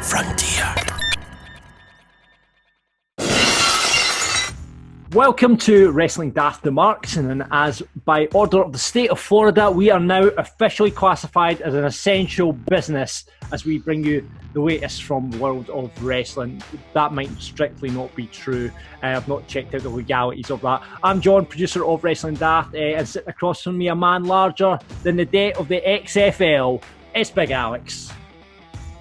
frontier. Welcome to Wrestling Daft the Marks, and as by order of the state of Florida, we are now officially classified as an essential business as we bring you the latest from the world of wrestling. That might strictly not be true. I've not checked out the legalities of that. I'm John, producer of Wrestling Daft, and sitting across from me, a man larger than the debt of the XFL. It's Big Alex.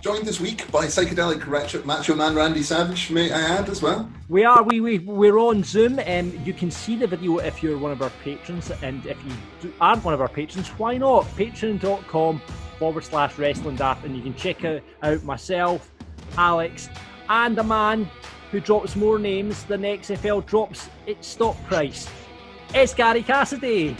Joined this week by psychedelic Macho Man Randy Savage, may I add, as well? We are. We're on Zoom, and you can see the video if you're one of our patrons. And if you aren't one of our patrons, why not? Patreon.com/Wrestling Daft, and you can check out myself, Alex, and a man who drops more names than the XFL drops its stock price. It's Gary Cassidy.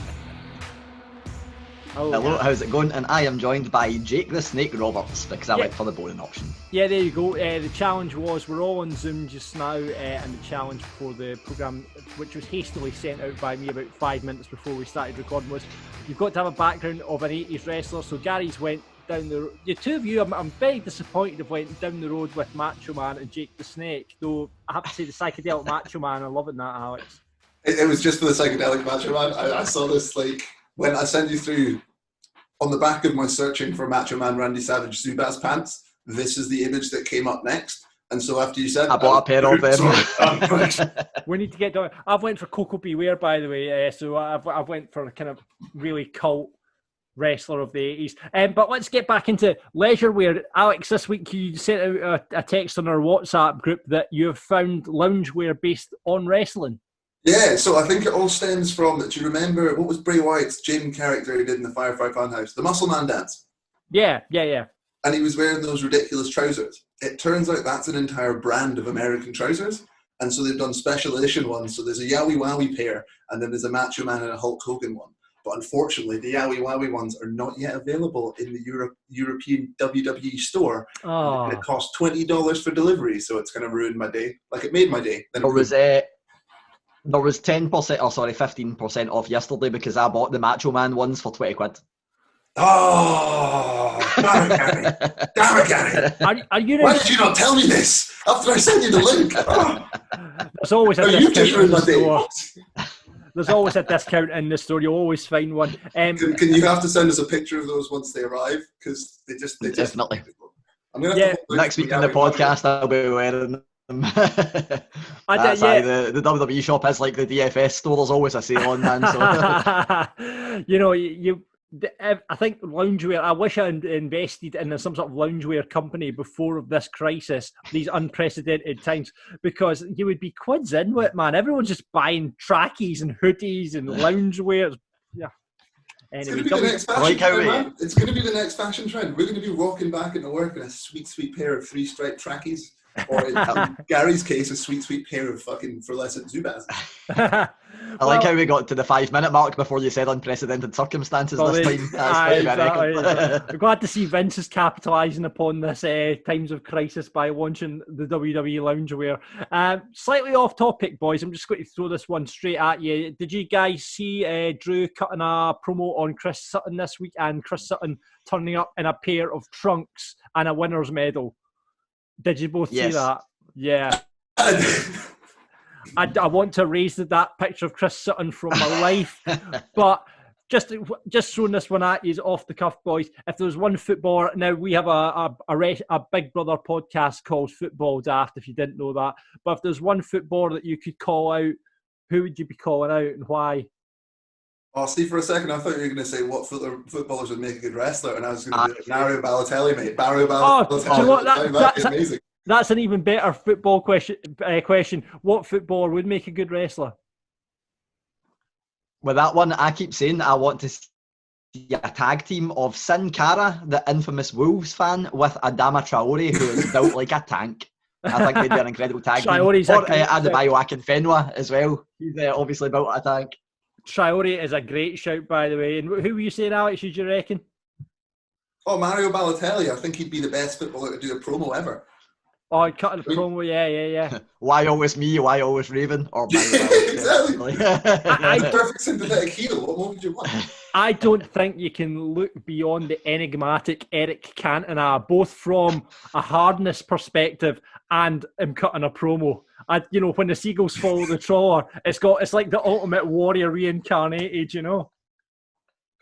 Hello, how's it going? And I am joined by Jake the Snake Roberts because I went for the boring option. Yeah, there you go. The challenge was, we're all on Zoom just now, and the challenge for the programme, which was hastily sent out by me about 5 minutes before we started recording, was you've got to have a background of an 80s wrestler. So Gary's went down the road. The two of you, I'm very disappointed, have went down the road with Macho Man and Jake the Snake, though I have to say the psychedelic Macho Man, I'm loving that, Alex. It was just for the psychedelic Macho Man. I saw this, like, when I sent you through, on the back of my searching for Macho Man Randy Savage Zubaz pants, this is the image that came up next. And so after you said I bought a pair of them. We need to get down. I've went for Coco Beware, by the way. So I've went for a kind of really cult wrestler of the 80s. But let's get back into leisure wear. Alex, this week you sent out a text on our WhatsApp group that you have found loungewear based on wrestling. Yeah, so I think it all stems from, do you remember, what was Bray Wyatt's gym character he did in the Firefly Funhouse? The Muscle Man dance. Yeah. And he was wearing those ridiculous trousers. It turns out that's an entire brand of American trousers. And so they've done special edition ones. So there's a Yowie Wowie pair, and then there's a Macho Man and a Hulk Hogan one. But unfortunately, the Yowie Wowie ones are not yet available in the European WWE store. Oh. And it costs $20 for delivery, so it's going to ruin my day. Like, it made my day. Then There was 15% off yesterday because I bought the Macho Man ones for 20 quid. Oh, damn it, Gary. Why did you not tell me this after I sent you the link? Oh. There's always a you just ruined my day. There's always a discount in the store. You'll always find one. Can you have to send us a picture of those once they arrive? Because they just definitely. I'm gonna have to next week in the podcast, I'll be wearing them. The WWE shop is like the DFS store. There's always a sale on, man. So. I think loungewear, I wish I had invested in some sort of loungewear company before this crisis, these unprecedented times, because you would be quids in with it, man. Everyone's just buying trackies and hoodies and loungewear. Yeah. Anyway, it's going to be the next fashion trend. We're going to be walking back into work in a sweet pair of 3-stripe trackies. Or in Gary's case, a sweet pair of fucking fluorescent Zubaz. I like how we got to the 5-minute mark before you said unprecedented circumstances this time. That's very I'm glad to see Vince is capitalising upon this times of crisis by launching the WWE loungewear. Slightly off topic, boys. I'm just going to throw this one straight at you. Did you guys see Drew cutting a promo on Chris Sutton this week, and Chris Sutton turning up in a pair of trunks and a winner's medal? Did you both see that? Yeah. I want to erase that picture of Chris Sutton from my life, but just throwing this one at you off the cuff, boys. If there was one footballer, now we have a Big Brother podcast called Football Daft, if you didn't know that, but if there's one footballer that you could call out, who would you be calling out and why? Oh, see, for a second, I thought you were going to say what footballers would make a good wrestler, and I was going to be like, Mario Balotelli, mate. Mario Balotelli. Oh, you know what? That'd be amazing. That's an even better football question. What footballer would make a good wrestler? With that one, I keep saying I want to see a tag team of Sin Cara, the infamous Wolves fan, with Adama Traore, who is built like a tank. I think they'd be an incredible tag team. Or Adebayo Akinfenwa as well. He's obviously built a tank. Traore is a great shout, by the way. And who were you saying, Alex, did you reckon? Oh, Mario Balotelli. I think he'd be the best footballer to do a promo ever. Oh, cutting a promo, yeah. Why always me? Why always Raven? Or exactly. I'm a perfect sympathetic heel. What more would you want? I don't think you can look beyond the enigmatic Eric Cantona, both from a hardness perspective and him cutting a promo. When the seagulls follow the trawler, it's like the Ultimate Warrior reincarnated, And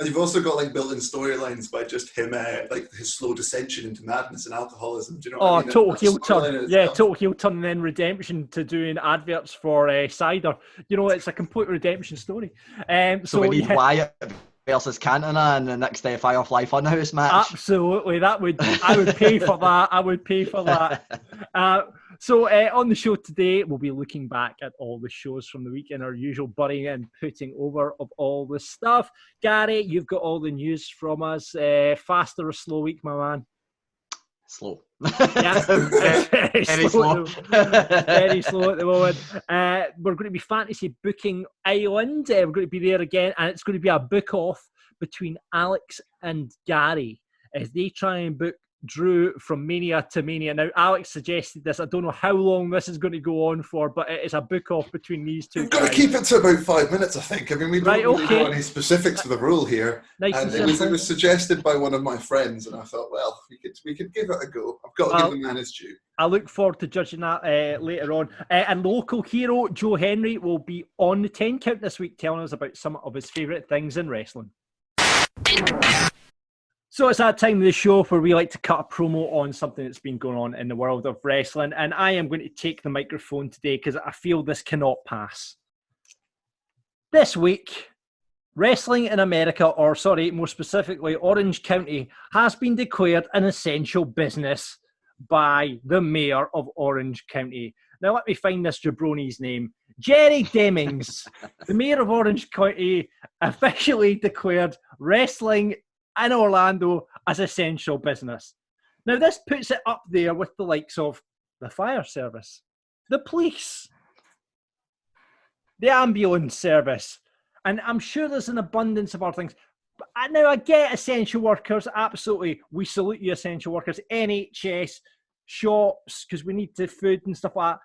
you've also got like built-in storylines by just him, like his slow descension into madness and alcoholism. Do you know what I mean? Total heel turn. Yeah, total heel turn and then redemption to doing adverts for cider. It's a complete redemption story. So we need Wyatt versus Cantona in the next Firefly Funhouse match. Absolutely, I would pay for that. I would pay for that. So on the show today, we'll be looking back at all the shows from the week in our usual burying and putting over of all the stuff. Gary, you've got all the news from us. Fast or a slow week, my man? Slow. Yeah, very slow. Very slow at the moment. We're going to be Fantasy Booking Island. We're going to be there again, and it's going to be a book off between Alex and Gary as they try and book Drew from Mania to Mania. Now, Alex suggested this. I don't know how long this is going to go on for, but it is a book off between these two. We've got to keep it to about 5 minutes, I think. I mean, we don't really know any specifics of the rule here. Nice and it was suggested by one of my friends, and I thought, well, we could give it a go. I've got to give the man his due. I look forward to judging that later on. And local hero Joe Hendry will be on the 10 count this week, telling us about some of his favourite things in wrestling. So it's that time of the show where we like to cut a promo on something that's been going on in the world of wrestling. And I am going to take the microphone today because I feel this cannot pass. This week, wrestling in America, or more specifically, Orange County, has been declared an essential business by the mayor of Orange County. Now let me find this jabroni's name. Jerry Demings, the mayor of Orange County, officially declared wrestling in Orlando as essential business. Now, this puts it up there with the likes of the fire service, the police, the ambulance service, and I'm sure there's an abundance of other things. But now, I get essential workers, absolutely. We salute you, essential workers, NHS, shops, because we need the food and stuff like that.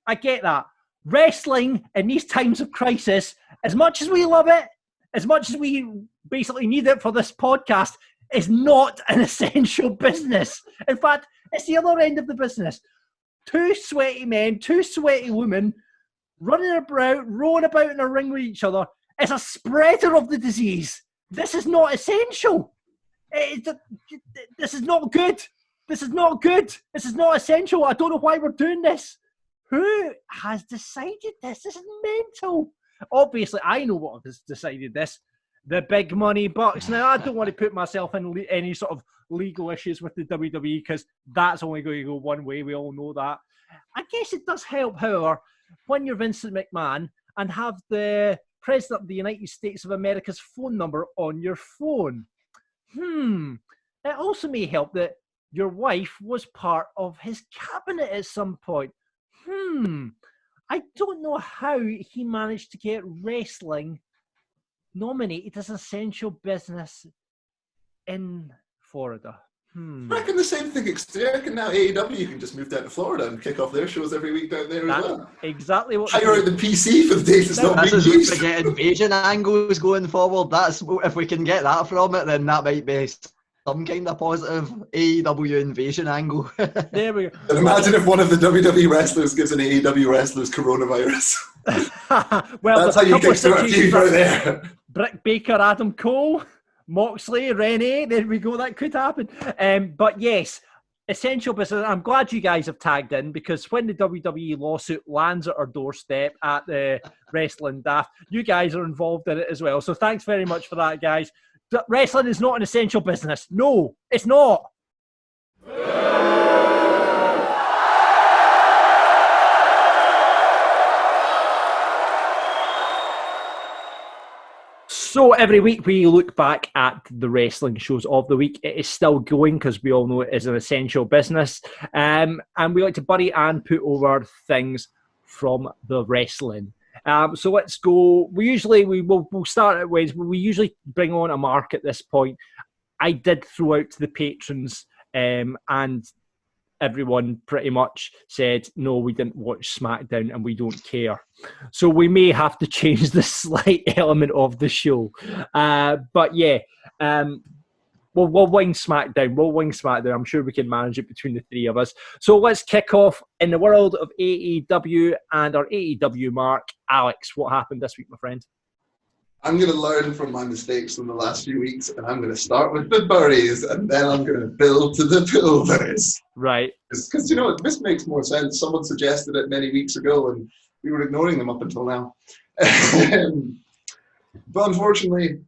I get that. Wrestling in these times of crisis, as much as we love it, as much as we basically need it for this podcast, is not an essential business. In fact, it's the other end of the business. Two sweaty men, two sweaty women running about, rolling about in a ring with each other is a spreader of the disease. This is not essential. This is not good. This is not good. This is not essential. I don't know why we're doing this. Who has decided this? This is mental. Obviously, I know what has decided this. The big money bucks. Now, I don't want to put myself in any sort of legal issues with the WWE because that's only going to go one way. We all know that. I guess it does help, however, when you're Vincent McMahon and have the President of the United States of America's phone number on your phone. It also may help that your wife was part of his cabinet at some point. I don't know how he managed to get wrestling nominated as essential business in Florida. I reckon the same thing. I reckon now AEW can just move down to Florida and kick off their shows every week down there as well. Exactly what. Hire out the PC for the days it's not being used. To get invasion angles going forward. That's if we can get that from it, then that might be some kind of positive AEW invasion angle. There we go. And imagine if one of the WWE wrestlers gives an AEW wrestler's coronavirus. Well, that's how you kickstart a feud right there. Britt Baker, Adam Cole, Moxley, Renee. There we go. That could happen. But yes, essential business. I'm glad you guys have tagged in because when the WWE lawsuit lands at our doorstep at the Wrestling Daft, you guys are involved in it as well. So thanks very much for that, guys. Wrestling is not an essential business. No, it's not. So every week we look back at the wrestling shows of the week. It is still going because we all know it is an essential business. And we like to bury and put over things from the wrestling. So let's go. We'll start at Wednesday. We usually bring on a mark at this point. I did throw out to the patrons, and everyone pretty much said, no, we didn't watch SmackDown and we don't care. So we may have to change the slight element of the show. But yeah, we'll wing SmackDown. We'll wing SmackDown. I'm sure we can manage it between the three of us. So let's kick off in the world of AEW and our AEW mark. Alex, what happened this week, my friend? I'm going to learn from my mistakes from the last few weeks, and I'm going to start with the Burries, and then I'm going to build to the Putovers. Right. Because, this makes more sense. Someone suggested it many weeks ago, and we were ignoring them up until now. But unfortunately,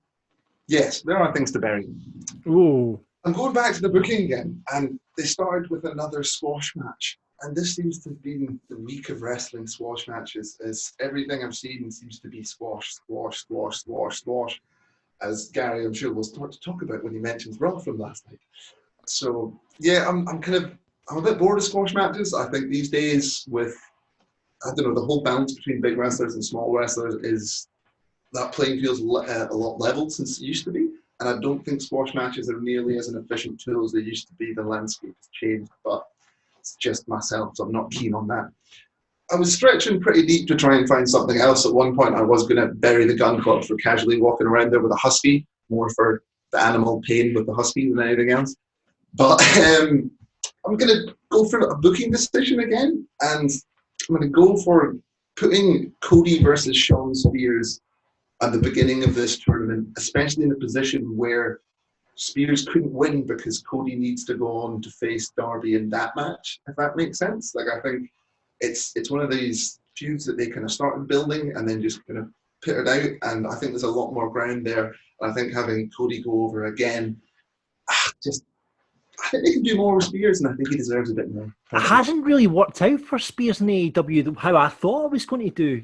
yes, there are things to bury. Ooh. I'm going back to the booking again, and they started with another squash match. And this seems to have been the week of wrestling squash matches, as everything I've seen seems to be squash, squash, squash, squash, squash, as Gary, I'm sure, will start to talk about when he mentions Raw from last night. So, yeah, I'm a bit bored of squash matches. I think these days with, the whole balance between big wrestlers and small wrestlers is, that playing field's a lot leveled since it used to be. And I don't think squash matches are nearly as an efficient tool as they used to be. The landscape has changed, but it's just myself, so I'm not keen on that. I was stretching pretty deep to try and find something else. At one point, I was going to bury the Gun Club for casually walking around there with a husky, more for the animal pain with the husky than anything else. But I'm going to go for a booking decision again, and I'm going to go for putting Cody versus Shawn Spears at the beginning of this tournament, especially in a position where Spears couldn't win because Cody needs to go on to face Darby in that match, if that makes sense. I think it's one of these feuds that they kind of started building and then just kind of put it out, and I think there's a lot more ground there. And I think having Cody go over again, I think they can do more with Spears, and I think he deserves a bit more. It hasn't really worked out for Spears in AEW how I thought it was going to do.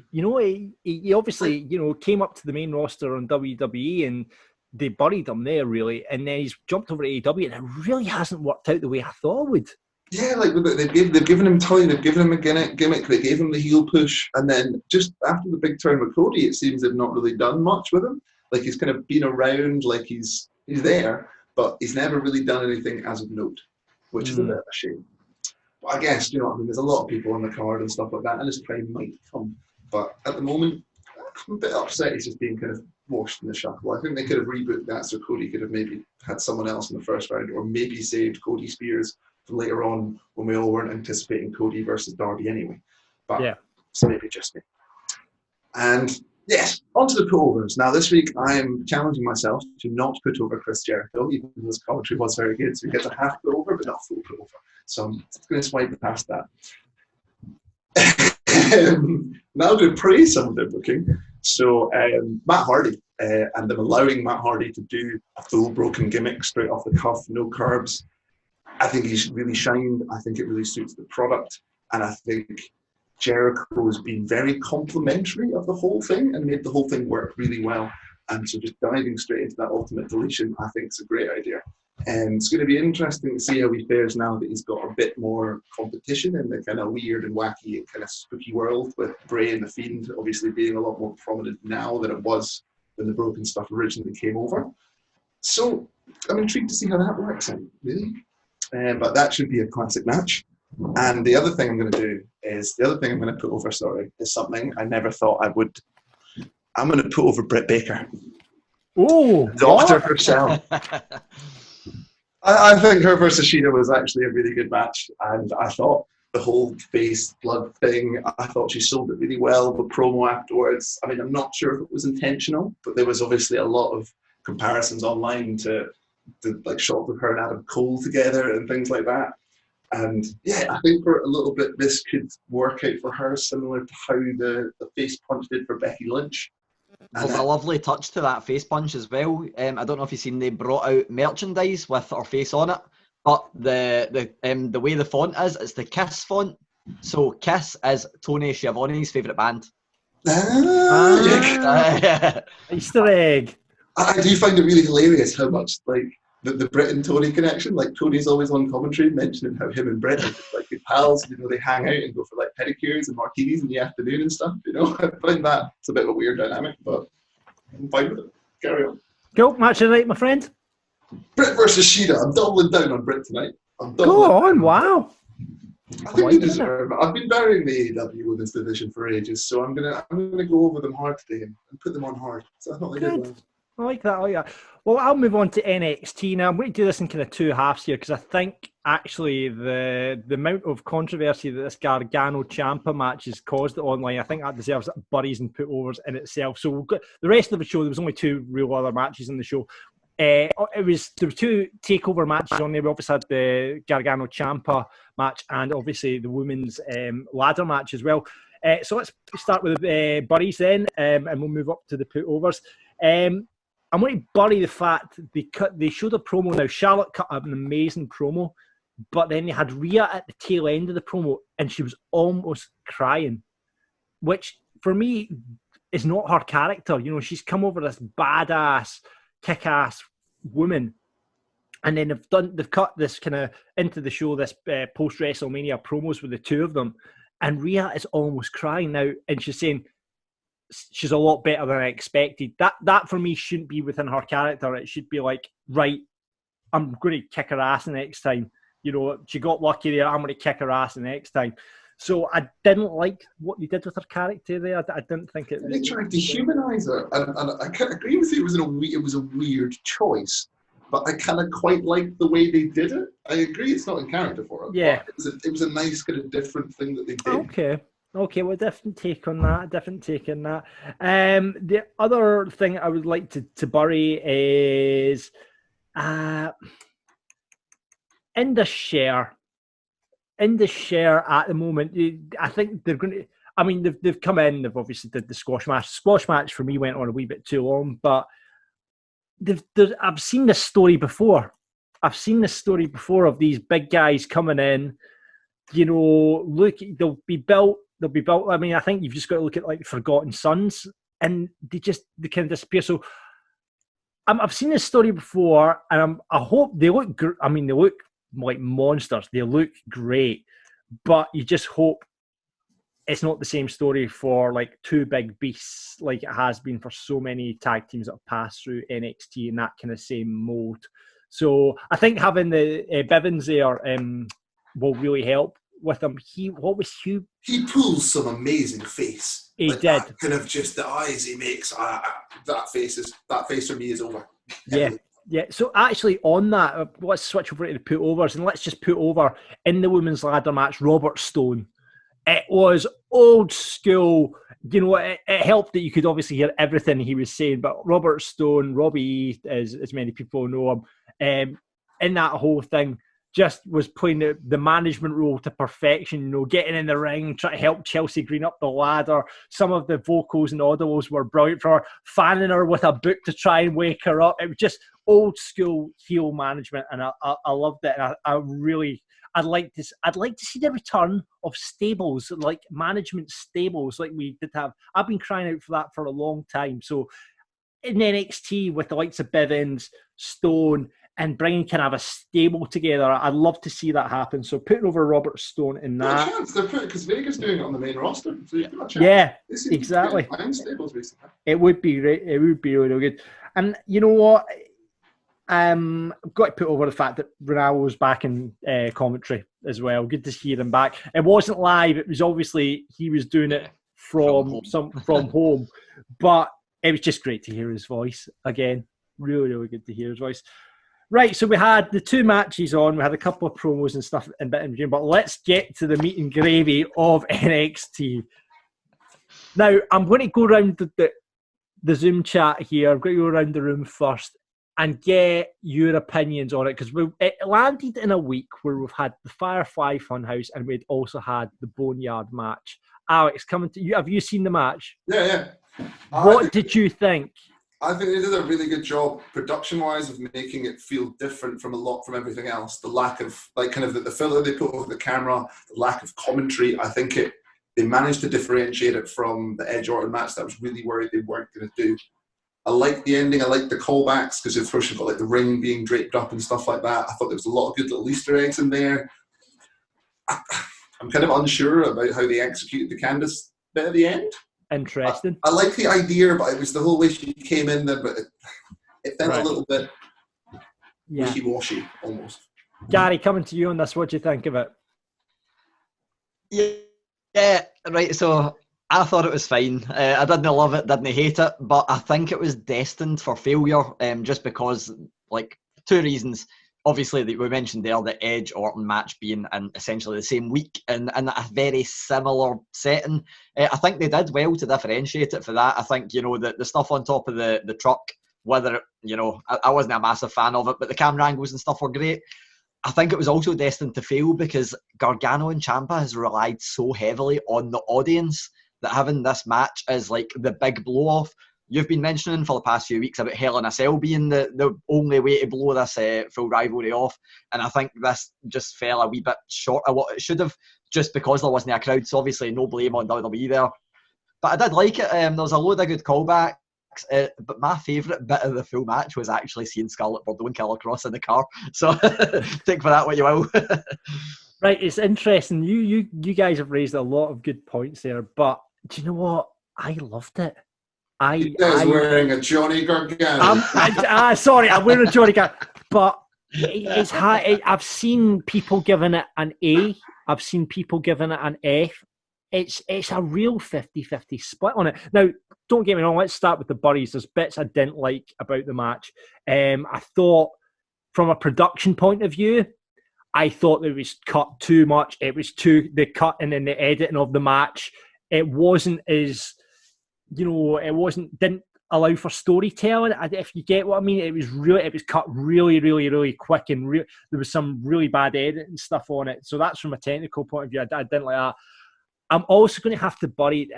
He obviously, came up to the main roster on WWE and they buried him there, really, and then he's jumped over to AEW, and it really hasn't worked out the way I thought it would. Yeah, they've given him time, they've given him a gimmick, they gave him the heel push, and then just after the big turn with Cody, it seems they've not really done much with him. He's kind of been around, he's there, but he's never really done anything as of note, which is a bit of a shame. But I guess, there's a lot of people on the card and stuff like that, and his time might come. But at the moment, I'm a bit upset he's just being kind of washed in the shuffle. I think they could have rebooted that so Cody could have maybe had someone else in the first round, or maybe saved Cody Spears for later on when we all weren't anticipating Cody versus Darby anyway. But yeah, so maybe just me. And yes, on to the putovers. Now this week I'm challenging myself to not put over Chris Jericho, even though his commentary was very good. So he gets a half put over, but not full put over. So I'm going to swipe past that. Now I'm going to praise some of their booking. So Matt Hardy, and I'm allowing Matt Hardy to do a full broken gimmick straight off the cuff, no curbs. I think he's really shined. I think it really suits the product. And I think Jericho has been very complimentary of the whole thing and made the whole thing work really well. And so just diving straight into that ultimate deletion, I think is a great idea. And it's going to be interesting to see how he fares now that he's got a bit more competition in the kind of weird and wacky and kind of spooky world, with Bray and The Fiend obviously being a lot more prominent now than it was when the broken stuff originally came over. So I'm intrigued to see how that works out, really. But that should be a classic match. And the other thing I'm going to put over, is something I never thought I would. I'm going to put over Britt Baker. Oh, Doctor herself. I think her versus Sheeta was actually a really good match, and I thought the whole face blood thing, I thought she sold it really well. The promo afterwards, I mean, I'm not sure if it was intentional, but there was obviously a lot of comparisons online to shots of her and Adam Cole together and things like that. And yeah, I think for a little bit this could work out for her, similar to how the face punch did for Becky Lynch. And a lovely touch to that face punch as well. I don't know if you've seen, they brought out merchandise with her face on it, but the way the font is, it's the Kiss font. So Kiss is Tony Schiavone's favourite band. Easter egg. I do find it really hilarious how much the Brit and Tony connection. Tony's always on commentary mentioning how him and Brit are just good pals. They hang out and go for pedicures and martinis in the afternoon and stuff. I find that it's a bit of a weird dynamic, but I'm fine with it. Carry on. Go, match of the night, my friend. Brit versus Sheeta. I'm doubling down on Brit tonight. Go on, wow. come on. They deserve it. I've been burying the AEW women's division for ages, so I'm gonna go over them hard today and put them on hard. So I thought they did well. I like that. Well, I'll move on to NXT now. I'm going to do this in kind of two halves here because I think actually the amount of controversy that this Gargano Ciampa match has caused online, I think that deserves Buries and Putovers in itself. So we've got the rest of the show. There was only two real other matches in the show. There were two takeover matches on there. We obviously had the Gargano Ciampa match and obviously the women's ladder match as well. So let's start with Buries then, and we'll move up to the Putovers. I'm going to bury the fact they showed a promo now. Charlotte cut an amazing promo, but then they had Rhea at the tail end of the promo, and she was almost crying, which for me is not her character. You know, she's come over this badass, kick-ass woman, and then they've cut this kind of into the show, this post WrestleMania promos with the two of them, and Rhea is almost crying now, and she's saying she's a lot better than I expected. That for me shouldn't be within her character. It should be like, right, I'm going to kick her ass the next time. You know, she got lucky there. I'm going to kick her ass the next time. So I didn't like what they did with her character there. I didn't think it. They tried to humanize her, and I can't agree with you. It was a weird choice, but I kind of quite liked the way they did it. I agree, it's not in character for her. Yeah, it was a nice kind of different thing that they did. Okay, well, different take on that. The other thing I would like to bury is in the share at the moment. I think they're going to. I mean, they've come in. They've obviously did the squash match. Squash match for me went on a wee bit too long, but I've seen this story before. Of these big guys coming in. You know, look, they'll be built. I mean, I think you've just got to look at like Forgotten Sons, and they kind of disappear. So I've seen this story before, and I hope they look. I mean, they look like monsters. They look great, but you just hope it's not the same story for like two big beasts like it has been for so many tag teams that have passed through NXT in that kind of same mold. So I think having the Bivens there will really help with him. He pulls some amazing face. He like did. That kind of just the eyes he makes. That face for me is over. Yeah. So actually, on that, let's switch over to the Putovers, and let's just put over in the women's ladder match Robert Stone. It was old school. You know, it helped that you could obviously hear everything he was saying. But Robert Stone, Robbie, as many people know him, in that whole thing, just was playing the management role to perfection, you know, getting in the ring, trying to help Chelsea Green up the ladder. Some of the vocals and audios were brilliant for her, fanning her with a book to try and wake her up. It was just old school heel management, and I loved it. And I'd like to see the return of stables, like management stables, like we did have. I've been crying out for that for a long time. So in NXT with the likes of Bivens, Stone, and bringing kind of a stable together, I'd love to see that happen. So putting over Robert Stone in that. A chance. Because Vega's doing it on the main roster. So you've got a chance. Yeah, exactly. Stables recently. It would be great. It would be really good. And you know what? I've got to put over the fact that Ronaldo was back in commentary as well. Good to hear him back. It wasn't live. It was obviously he was doing it from home. But it was just great to hear his voice again. Really, really good to hear his voice. Right, so we had the two matches on. We had a couple of promos and stuff in between, but let's get to the meat and gravy of NXT. Now, I'm going to go around the Zoom chat here. I'm going to go around the room first and get your opinions on it, because it landed in a week where we've had the Firefly Funhouse and we'd also had the Boneyard match. Alex, coming to you. Have you seen the match? Yeah. What did you think? I think they did a really good job production-wise of making it feel different from everything else. The lack of the filler they put over the camera, the lack of commentary. I think they managed to differentiate it from the Edge Orton match that I was really worried they weren't going to do. I liked the ending. I liked the callbacks because first you've got like the ring being draped up and stuff like that. I thought there was a lot of good little Easter eggs in there. I'm kind of unsure about how they executed the Candice bit at the end. Interesting. I like the idea, but it was the whole way she came in there, but it felt a little bit wishy-washy almost. Gary, coming to you on this, what do you think of it? Yeah, right. So I thought it was fine. I didn't love it, didn't hate it, but I think it was destined for failure. Just because, like, two reasons. Obviously, that we mentioned there, the Edge Orton match being in essentially the same week and in a very similar setting. I think they did well to differentiate it for that. I think, the stuff on top of the truck, whether, I wasn't a massive fan of it, but the camera angles and stuff were great. I think it was also destined to fail because Gargano and Ciampa has relied so heavily on the audience that having this match is like the big blow-off. You've been mentioning for the past few weeks about Hell in a Cell being the only way to blow this full rivalry off. And I think this just fell a wee bit short of what it should have, just because there wasn't a crowd. So obviously no blame on WWE there. But I did like it. There was a load of good callbacks. But my favourite bit of the full match was actually seeing Scarlett Bordeaux and Killer Cross in the car. So take for that what you will. Right, it's interesting. You guys have raised a lot of good points there, but do you know what? I loved it. He is wearing a Johnny Gargano. Sorry, I'm wearing a Johnny Gargano. But it's high. I've seen people giving it an A. I've seen people giving it an F. It's a real 50-50 split on it. Now, don't get me wrong, let's start with the Burries. There's bits I didn't like about the match. I thought, from a production point of view, I thought it was cut too much. It was the cut and then the editing of the match. It wasn't as... didn't allow for storytelling. If you get what I mean, it was cut really, really, really quick, and there was some really bad editing stuff on it. So that's from a technical point of view. I didn't like that. I'm also going to have to bury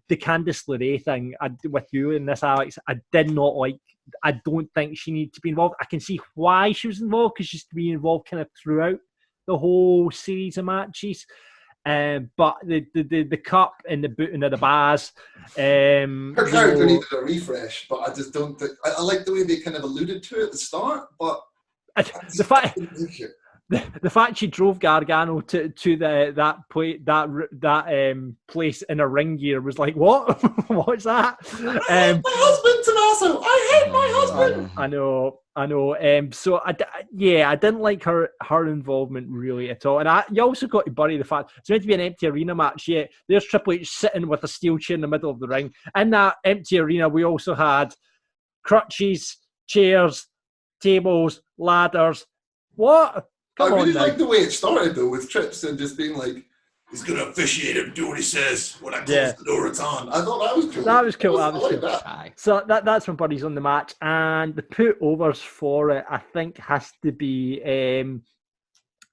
the Candice LeRae thing with you in this, Alex. I did not like. I don't think she needed to be involved. I can see why she was involved, because she's been involved kind of throughout the whole series of matches. But the cup and the booting of the bars. Her character needed a refresh, but I just don't think. I like the way they kind of alluded to it at the start, but the fact she drove Gargano to that place in a ring gear was like, what? What's that? I hate my husband, Tommaso. I hate my husband. I know. So I didn't like her involvement really at all. And you also got to bury the fact it's meant to be an empty arena match. Yeah, there's Triple H sitting with a steel chair in the middle of the ring. In that empty arena, we also had crutches, chairs, tables, ladders. What? I really like the way it started, though, with Trips and just being like, he's going to officiate him, do what he says. When I close the door, it's on. I thought that was cool. That was cool. So that's my buddies on the match. And the put-overs for it, I think, has to be...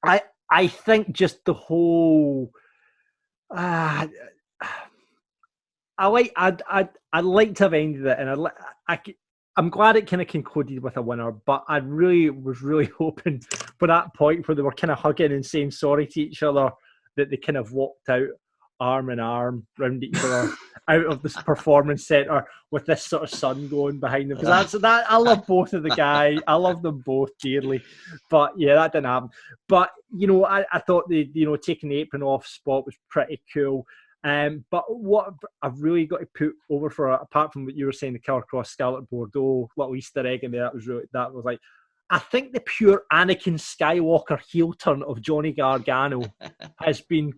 I think just the whole... I'd like to have ended it, and I'm glad it kind of concluded with a winner, but I was really hoping for that point where they were kind of hugging and saying sorry to each other, that they kind of walked out arm in arm round each other out of this performance centre with this sort of sun going behind them. Because I love both of the guys. I love them both dearly. But yeah, that didn't happen. But, I thought taking the apron off spot was pretty cool. But what I've really got to put over for, apart from what you were saying, the Killer Cross Scarlett Bordeaux little Easter egg in there, that was like, I think the pure Anakin Skywalker heel turn of Johnny Gargano has been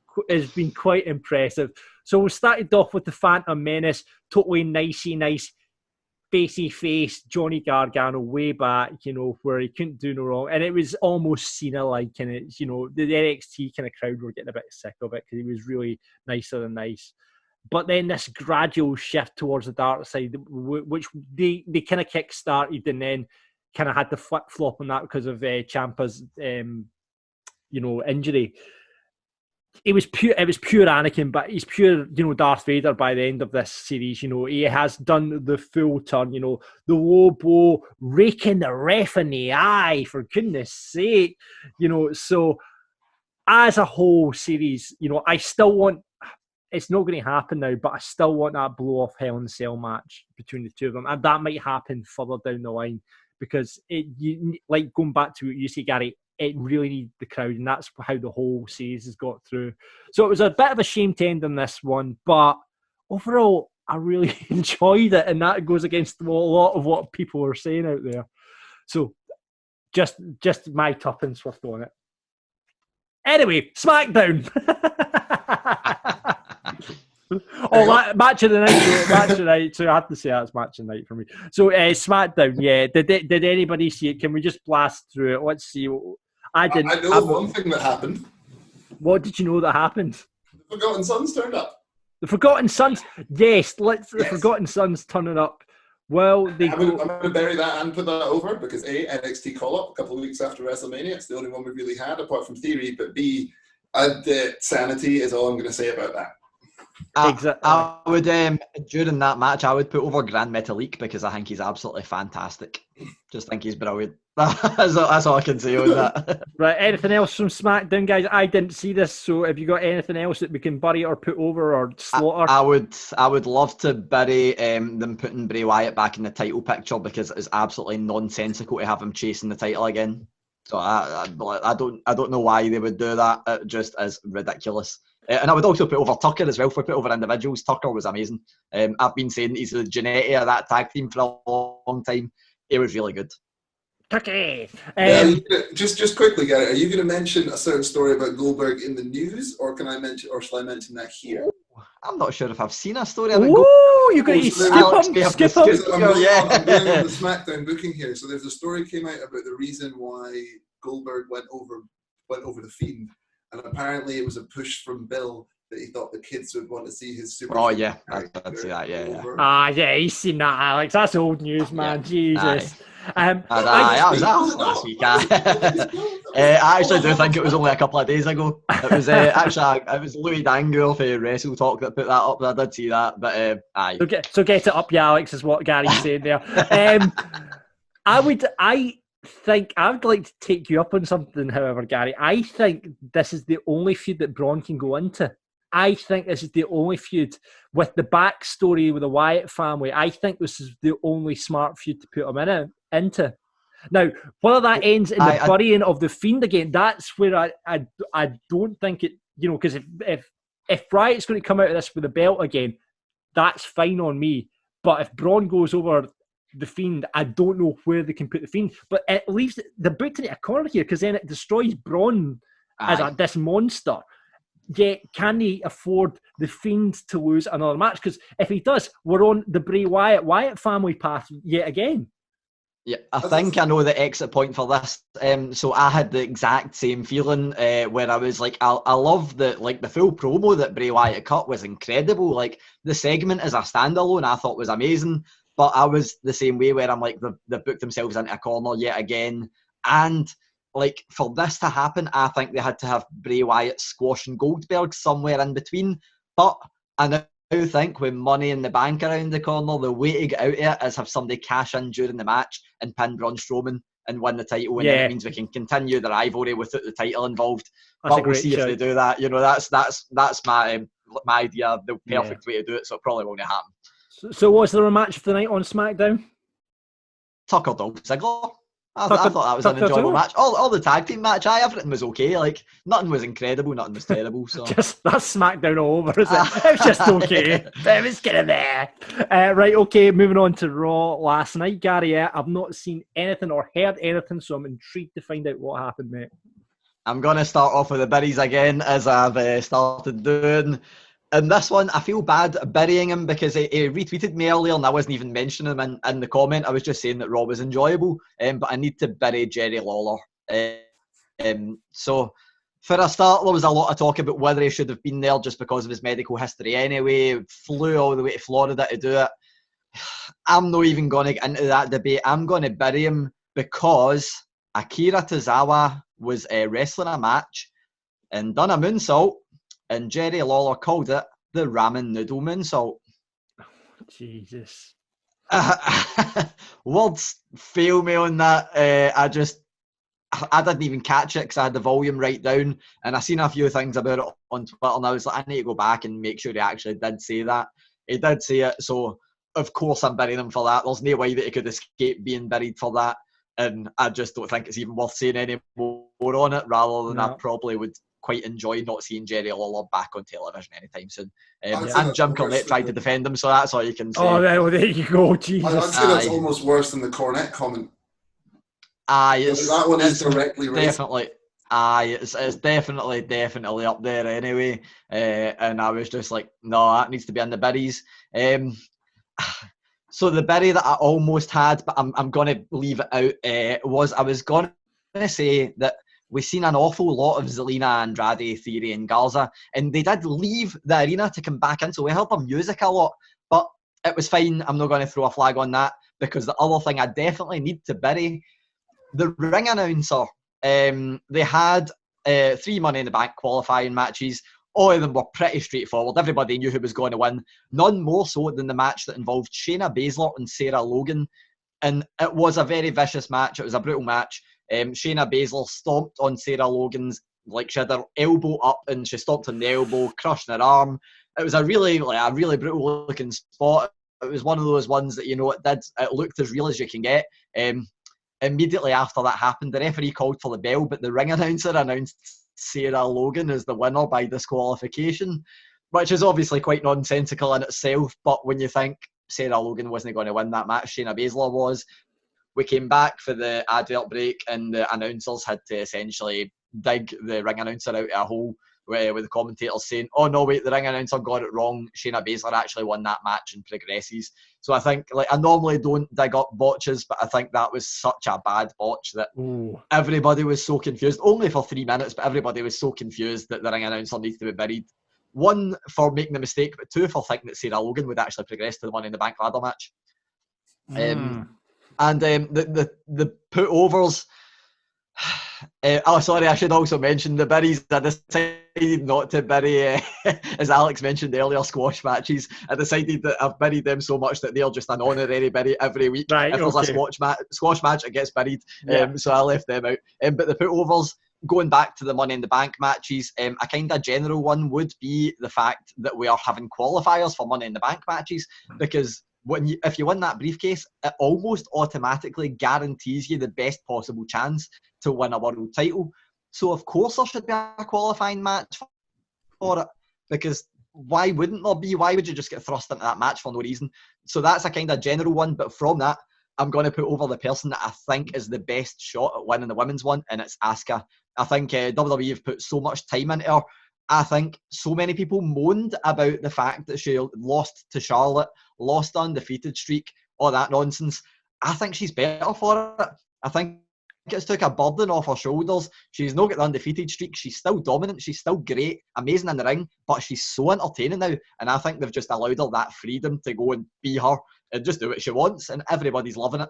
quite impressive. So we started off with the Phantom Menace, totally nice, facey face Johnny Gargano way back, where he couldn't do no wrong, and it was almost Cena-like, and it's, the NXT kind of crowd were getting a bit sick of it because he was really nicer than nice. But then this gradual shift towards the dark side, which they kind of kick-started, and then kind of had the flip-flop on that because of Ciampa's injury. It was pure Anakin, but he's pure, Darth Vader by the end of this series. He has done the full turn, the low blow, raking the ref in the eye, for goodness sake. So as a whole series, I still want, it's not going to happen now, but I still want that blow-off Hell in a Cell match between the two of them. And that might happen further down the line, because like going back to what you say, Gary, it really needed the crowd, and that's how the whole series has got through. So it was a bit of a shame to end on this one, but overall, I really enjoyed it, and that goes against a lot of what people are saying out there. So just my tuppence worth on it. Anyway, SmackDown. Match of the night. Match of the night. So I have to say that's match of the night for me. So SmackDown. Yeah. Did anybody see it? Can we just blast through it? Let's see. I didn't. I know one thing that happened. What did you know that happened? The Forgotten Sons turned up. The Forgotten Sons. Yes. The Forgotten Sons turning up. Well, I'm going to bury that and put that over because A, NXT call-up a couple of weeks after WrestleMania. It's the only one we really had apart from Theory. But B, sanity is all I'm going to say about that. I would during that match I would put over Grand Metalik because I think he's absolutely fantastic. Just think he's brilliant. That's all I can say on that. Right, anything else from SmackDown, guys? I didn't see this, so have you got anything else that we can bury or put over or slaughter? I would love to bury them putting Bray Wyatt back in the title picture because it is absolutely nonsensical to have him chasing the title again. So I don't know why they would do that. It just is ridiculous. And I would also put over Tucker as well for put over individuals. Tucker was amazing. I've been saying he's the Jannetty of that tag team for a long time. He was really good. Tucker! Just quickly, Gary, are you going to mention a certain story about Goldberg in the news, or shall I mention that here? I'm not sure if I've seen a story about Goldberg. You're going to skip him? I'm going on the SmackDown booking here. So there's a story came out about the reason why Goldberg went over the Fiend. And apparently it was a push from Bill that he thought the kids would want to see his super. Oh yeah, I'd see that. Yeah. Yeah, he's seen that, Alex. That's old news, man. Yeah. Jesus. That was last week. I actually do think it was only a couple of days ago. It was it was Louis Dangle for Wrestle Talk that put that up. I did see that, but aye. So get it up, yeah, Alex, is what Gary's saying there. I would like to take you up on something, however, Gary. I think this is the only feud that Braun can go into. I think this is the only feud with the backstory with the Wyatt family. I think this is the only smart feud to put him into. Now, whether that ends in the burying of the Fiend again, that's where I don't think it, because if Wyatt's going to come out of this with a belt again, that's fine on me. But if Braun goes over the Fiend, I don't know where they can put the Fiend, but it leaves the boot in a corner here because then it destroys Braun as this monster. Yet, can he afford the Fiend to lose another match? Because if he does, we're on the Bray Wyatt family path yet again. Yeah, I think I know the exit point for this. So I had the exact same feeling where I was like, I love the full promo that Bray Wyatt cut was incredible. Like the segment as a standalone, I thought was amazing. But I was the same way where I'm like, they've booked themselves into a corner yet again. And like for this to happen, I think they had to have Bray Wyatt squashing Goldberg somewhere in between. But I now think with Money in the Bank around the corner, the way to get out of it is have somebody cash in during the match and pin Braun Strowman and win the title. And then it means we can continue the rivalry without the title involved. But we'll see if they do that. That's my idea, the perfect way to do it. So it probably won't happen. So what's the rematch of the night on SmackDown? Tucker Dolph Ziggler. I thought that was an enjoyable match. All the tag team match, everything was okay. Like nothing was incredible, nothing was terrible. So that's SmackDown all over, is it? It was just okay. It was kind of there. Right, okay. Moving on to Raw last night, Gary. I've not seen anything or heard anything, so I'm intrigued to find out what happened, mate. I'm gonna start off with the berries again, as I've started doing. And this one, I feel bad burying him because he retweeted me earlier and I wasn't even mentioning him in the comment. I was just saying that Raw was enjoyable, but I need to bury Jerry Lawler. So, for a start, there was a lot of talk about whether he should have been there just because of his medical history anyway. Flew all the way to Florida to do it. I'm not even going to get into that debate. I'm going to bury him because Akira Tozawa was wrestling a match and done a moonsault. And Jerry Lawler called it the ramen noodle moonsault. Jesus. Words fail me on that. I didn't even catch it because I had the volume right down. And I seen a few things about it on Twitter and I was like, I need to go back and make sure he actually did say that. He did say it. So, of course, I'm burying him for that. There's no way that he could escape being buried for that. And I just don't think it's even worth saying any more on it, rather than I probably would quite enjoy not seeing Jerry Lawler back on television anytime soon. And Jim Cornette tried to defend him, so that's all you can say. Oh, well, there you go, Jesus. I'd say that's almost worse than the Cornette comment. Aye, that one is directly racist. Definitely. Aye, it's definitely up there anyway. And I was just like, no, that needs to be in the Buries. So the Bury that I almost had, but I'm going to leave it out, I was going to say that we've seen an awful lot of Zelina, Andrade, Theory and Garza, and they did leave the arena to come back in, so we heard their music a lot, but it was fine. I'm not going to throw a flag on that, because the other thing I definitely need to bury, the ring announcer. They had 3 Money in the Bank qualifying matches. All of them were pretty straightforward. Everybody knew who was going to win. None more so than the match that involved Shayna Baszler and Sarah Logan. And it was a very vicious match. It was a brutal match. Shayna Baszler stomped on Sarah Logan's, like she had her elbow up and she stomped on the elbow, crushing her arm. It was a really brutal looking spot. It was one of those ones that, it looked as real as you can get. Immediately after that happened, the referee called for the bell, but the ring announcer announced Sarah Logan as the winner by disqualification, which is obviously quite nonsensical in itself. But when you think Sarah Logan wasn't going to win that match, Shayna Baszler was. We came back for the advert break, and the announcers had to essentially dig the ring announcer out of a hole, with the commentators saying, oh no, wait, the ring announcer got it wrong. Shayna Baszler actually won that match and progresses. So I think, I normally don't dig up botches, but I think that was such a bad botch that everybody was so confused. Only for 3 minutes, but everybody was so confused that the ring announcer needs to be buried. 1, for making the mistake, but 2, for thinking that Sarah Logan would actually progress to the Money in the Bank ladder match. And the put-overs... I should also mention the Burys. I decided not to bury, as Alex mentioned earlier, squash matches. I decided that I've buried them so much that they're just an honorary bury every week. Right, if there's a squash match, it gets buried. So I left them out. But the put-overs, going back to the Money in the Bank matches, a kind of general one would be the fact that we are having qualifiers for Money in the Bank matches, because if you win that briefcase, it almost automatically guarantees you the best possible chance to win a world title. So of course there should be a qualifying match for it, because why wouldn't there be? Why would you just get thrust into that match for no reason? So that's a kind of general one, but from that, I'm going to put over the person that I think is the best shot at winning the women's one, and it's Asuka. I think WWE have put so much time into her. I think so many people moaned about the fact that she lost to Charlotte, lost the undefeated streak, all that nonsense. I think she's better for it. I think it's took a burden off her shoulders. She's not got the undefeated streak. She's still dominant. She's still great, amazing in the ring, but she's so entertaining now. And I think they've just allowed her that freedom to go and be her and just do what she wants, and everybody's loving it.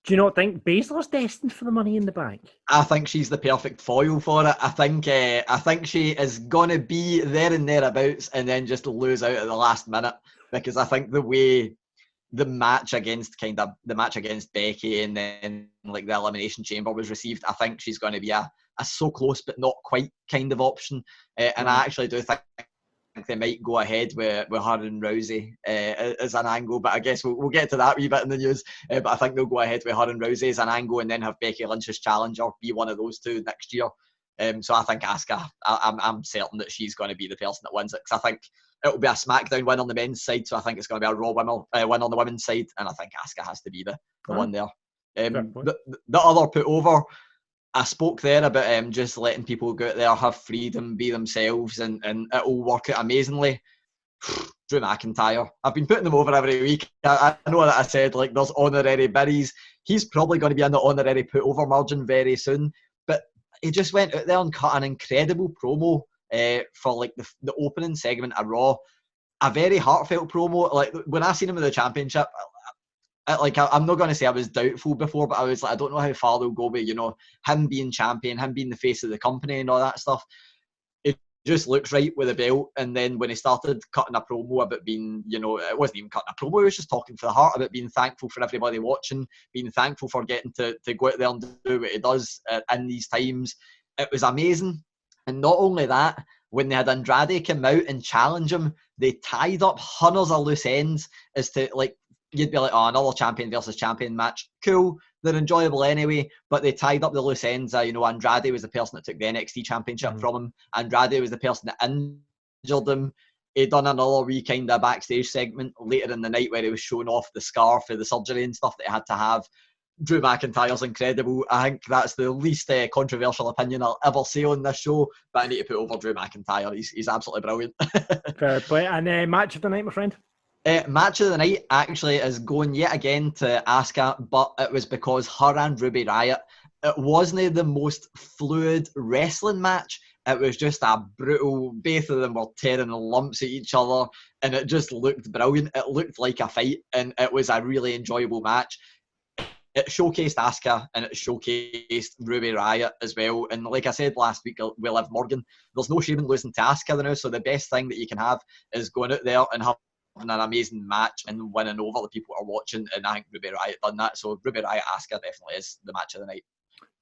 Do you not think Baszler's destined for the Money in the Bank? I think she's the perfect foil for it. I think she is going to be there and thereabouts and then just lose out at the last minute, because I think the way the match against Becky and then like the Elimination Chamber was received, I think she's going to be a so close but not quite kind of option. And I actually do think they might go ahead with her and Rousey as an angle, but I guess we'll get to that wee bit in the news. But I think they'll go ahead with her and Rousey as an angle and then have Becky Lynch's challenger be one of those two next year. So I think Asuka, I'm certain that she's going to be the person that wins it, because I think it'll be a SmackDown win on the men's side, so I think it's going to be a Raw win on the women's side, and I think Asuka has to be the one there. The other put over, I spoke there about just letting people go out there, have freedom, be themselves, and it'll work out amazingly. Drew McIntyre. I've been putting them over every week. I know that I said like there's honorary Burys. He's probably going to be in the honorary put over margin very soon, but he just went out there and cut an incredible promo for like the opening segment of Raw. A very heartfelt promo. Like when I seen him in the championship, I'm not going to say I was doubtful before, but I was like, I don't know how far they'll go with, him being champion, him being the face of the company and all that stuff. It just looks right with a belt. And then when he started cutting a promo about being, it wasn't even cutting a promo, he was just talking for the heart about being thankful for everybody watching, being thankful for getting to go out there and do what he does in these times. It was amazing. And not only that, when they had Andrade come out and challenge him, they tied up hundreds of loose ends as to like, you'd be like, oh, another champion versus champion match. Cool. They're enjoyable anyway, but they tied up the loose ends. Andrade was the person that took the NXT championship from him. Andrade was the person that injured him. He'd done another wee kind of backstage segment later in the night where he was showing off the scar for the surgery and stuff that he had to have. Drew McIntyre's incredible. I think that's the least controversial opinion I'll ever say on this show, but I need to put over Drew McIntyre. He's absolutely brilliant. Fair play. And match of the night, my friend? Match of the night actually is going yet again to Asuka, but it was because her and Ruby Riott, it wasn't the most fluid wrestling match. It was just a brutal, both of them were tearing lumps at each other, and it just looked brilliant. It looked like a fight, and it was a really enjoyable match. It showcased Asuka and it showcased Ruby Riott as well. And like I said last week, we Liv Morgan, there's no shame in losing to Asuka now. So the best thing that you can have is going out there and having an amazing match and winning over the people who are watching. And I think Ruby Riott done that. So Ruby Riott Asuka definitely is the match of the night.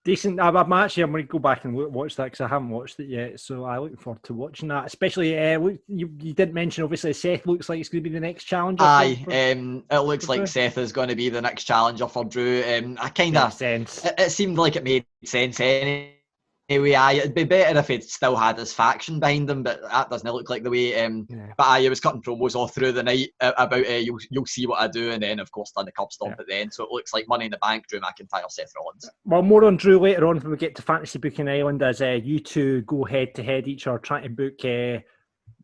Decent. I'm going to go back and watch that because I haven't watched it yet. So I look forward to watching that. Especially, you did mention, obviously, Seth looks like it's going to be the next challenger. Aye, it looks like Seth is going to be the next challenger for Drew. I kind of, it seemed like it made sense anyway. It'd be better if he'd still had his faction behind him, but that doesn't look like the way. But I was cutting promos all through the night about you'll see what I do, and then of course done the curb stomp at the end. So it looks like Money in the Bank, Drew McIntyre, Seth Rollins. Well, more on Drew later on when we get to Fantasy Booking Island, as you two go head to head each other trying to book